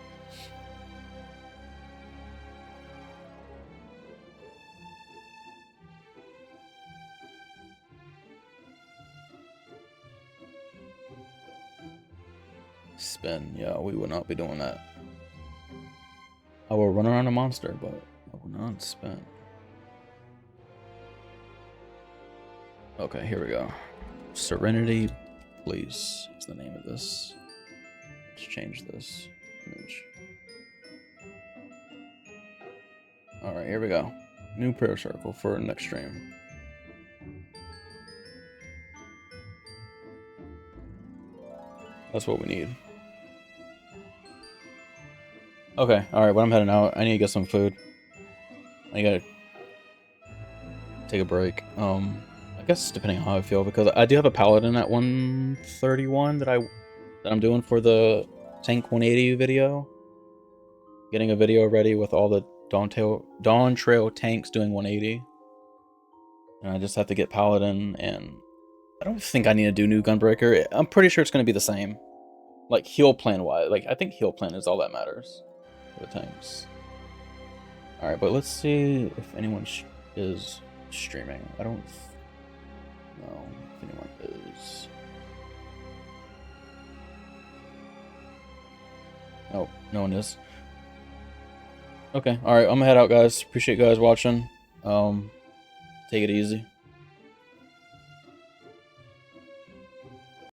Spin, yeah, we would not be doing that. I will run around a monster, but I will not spin. Okay, here we go. Serenity, please, is the name of this. Let's change this image. Alright, here we go. New prayer circle for next stream. That's what we need. Okay, alright, when I'm heading out, I need to get some food. I gotta take a break. I guess depending on how I feel, because I do have a paladin at 131 that I'm doing for the Tank 180 video. Getting a video ready with all the Dawn Trail tanks doing 180. And I just have to get paladin, and I don't think I need to do new Gunbreaker. I'm pretty sure it's going to be the same. Like, heal plan wise. Like, I think heal plan is all that matters for the tanks. Alright, but let's see if anyone is streaming. I don't know if anyone is. Oh, no one is. Okay, alright, I'm gonna head out, guys. Appreciate you guys watching. Take it easy.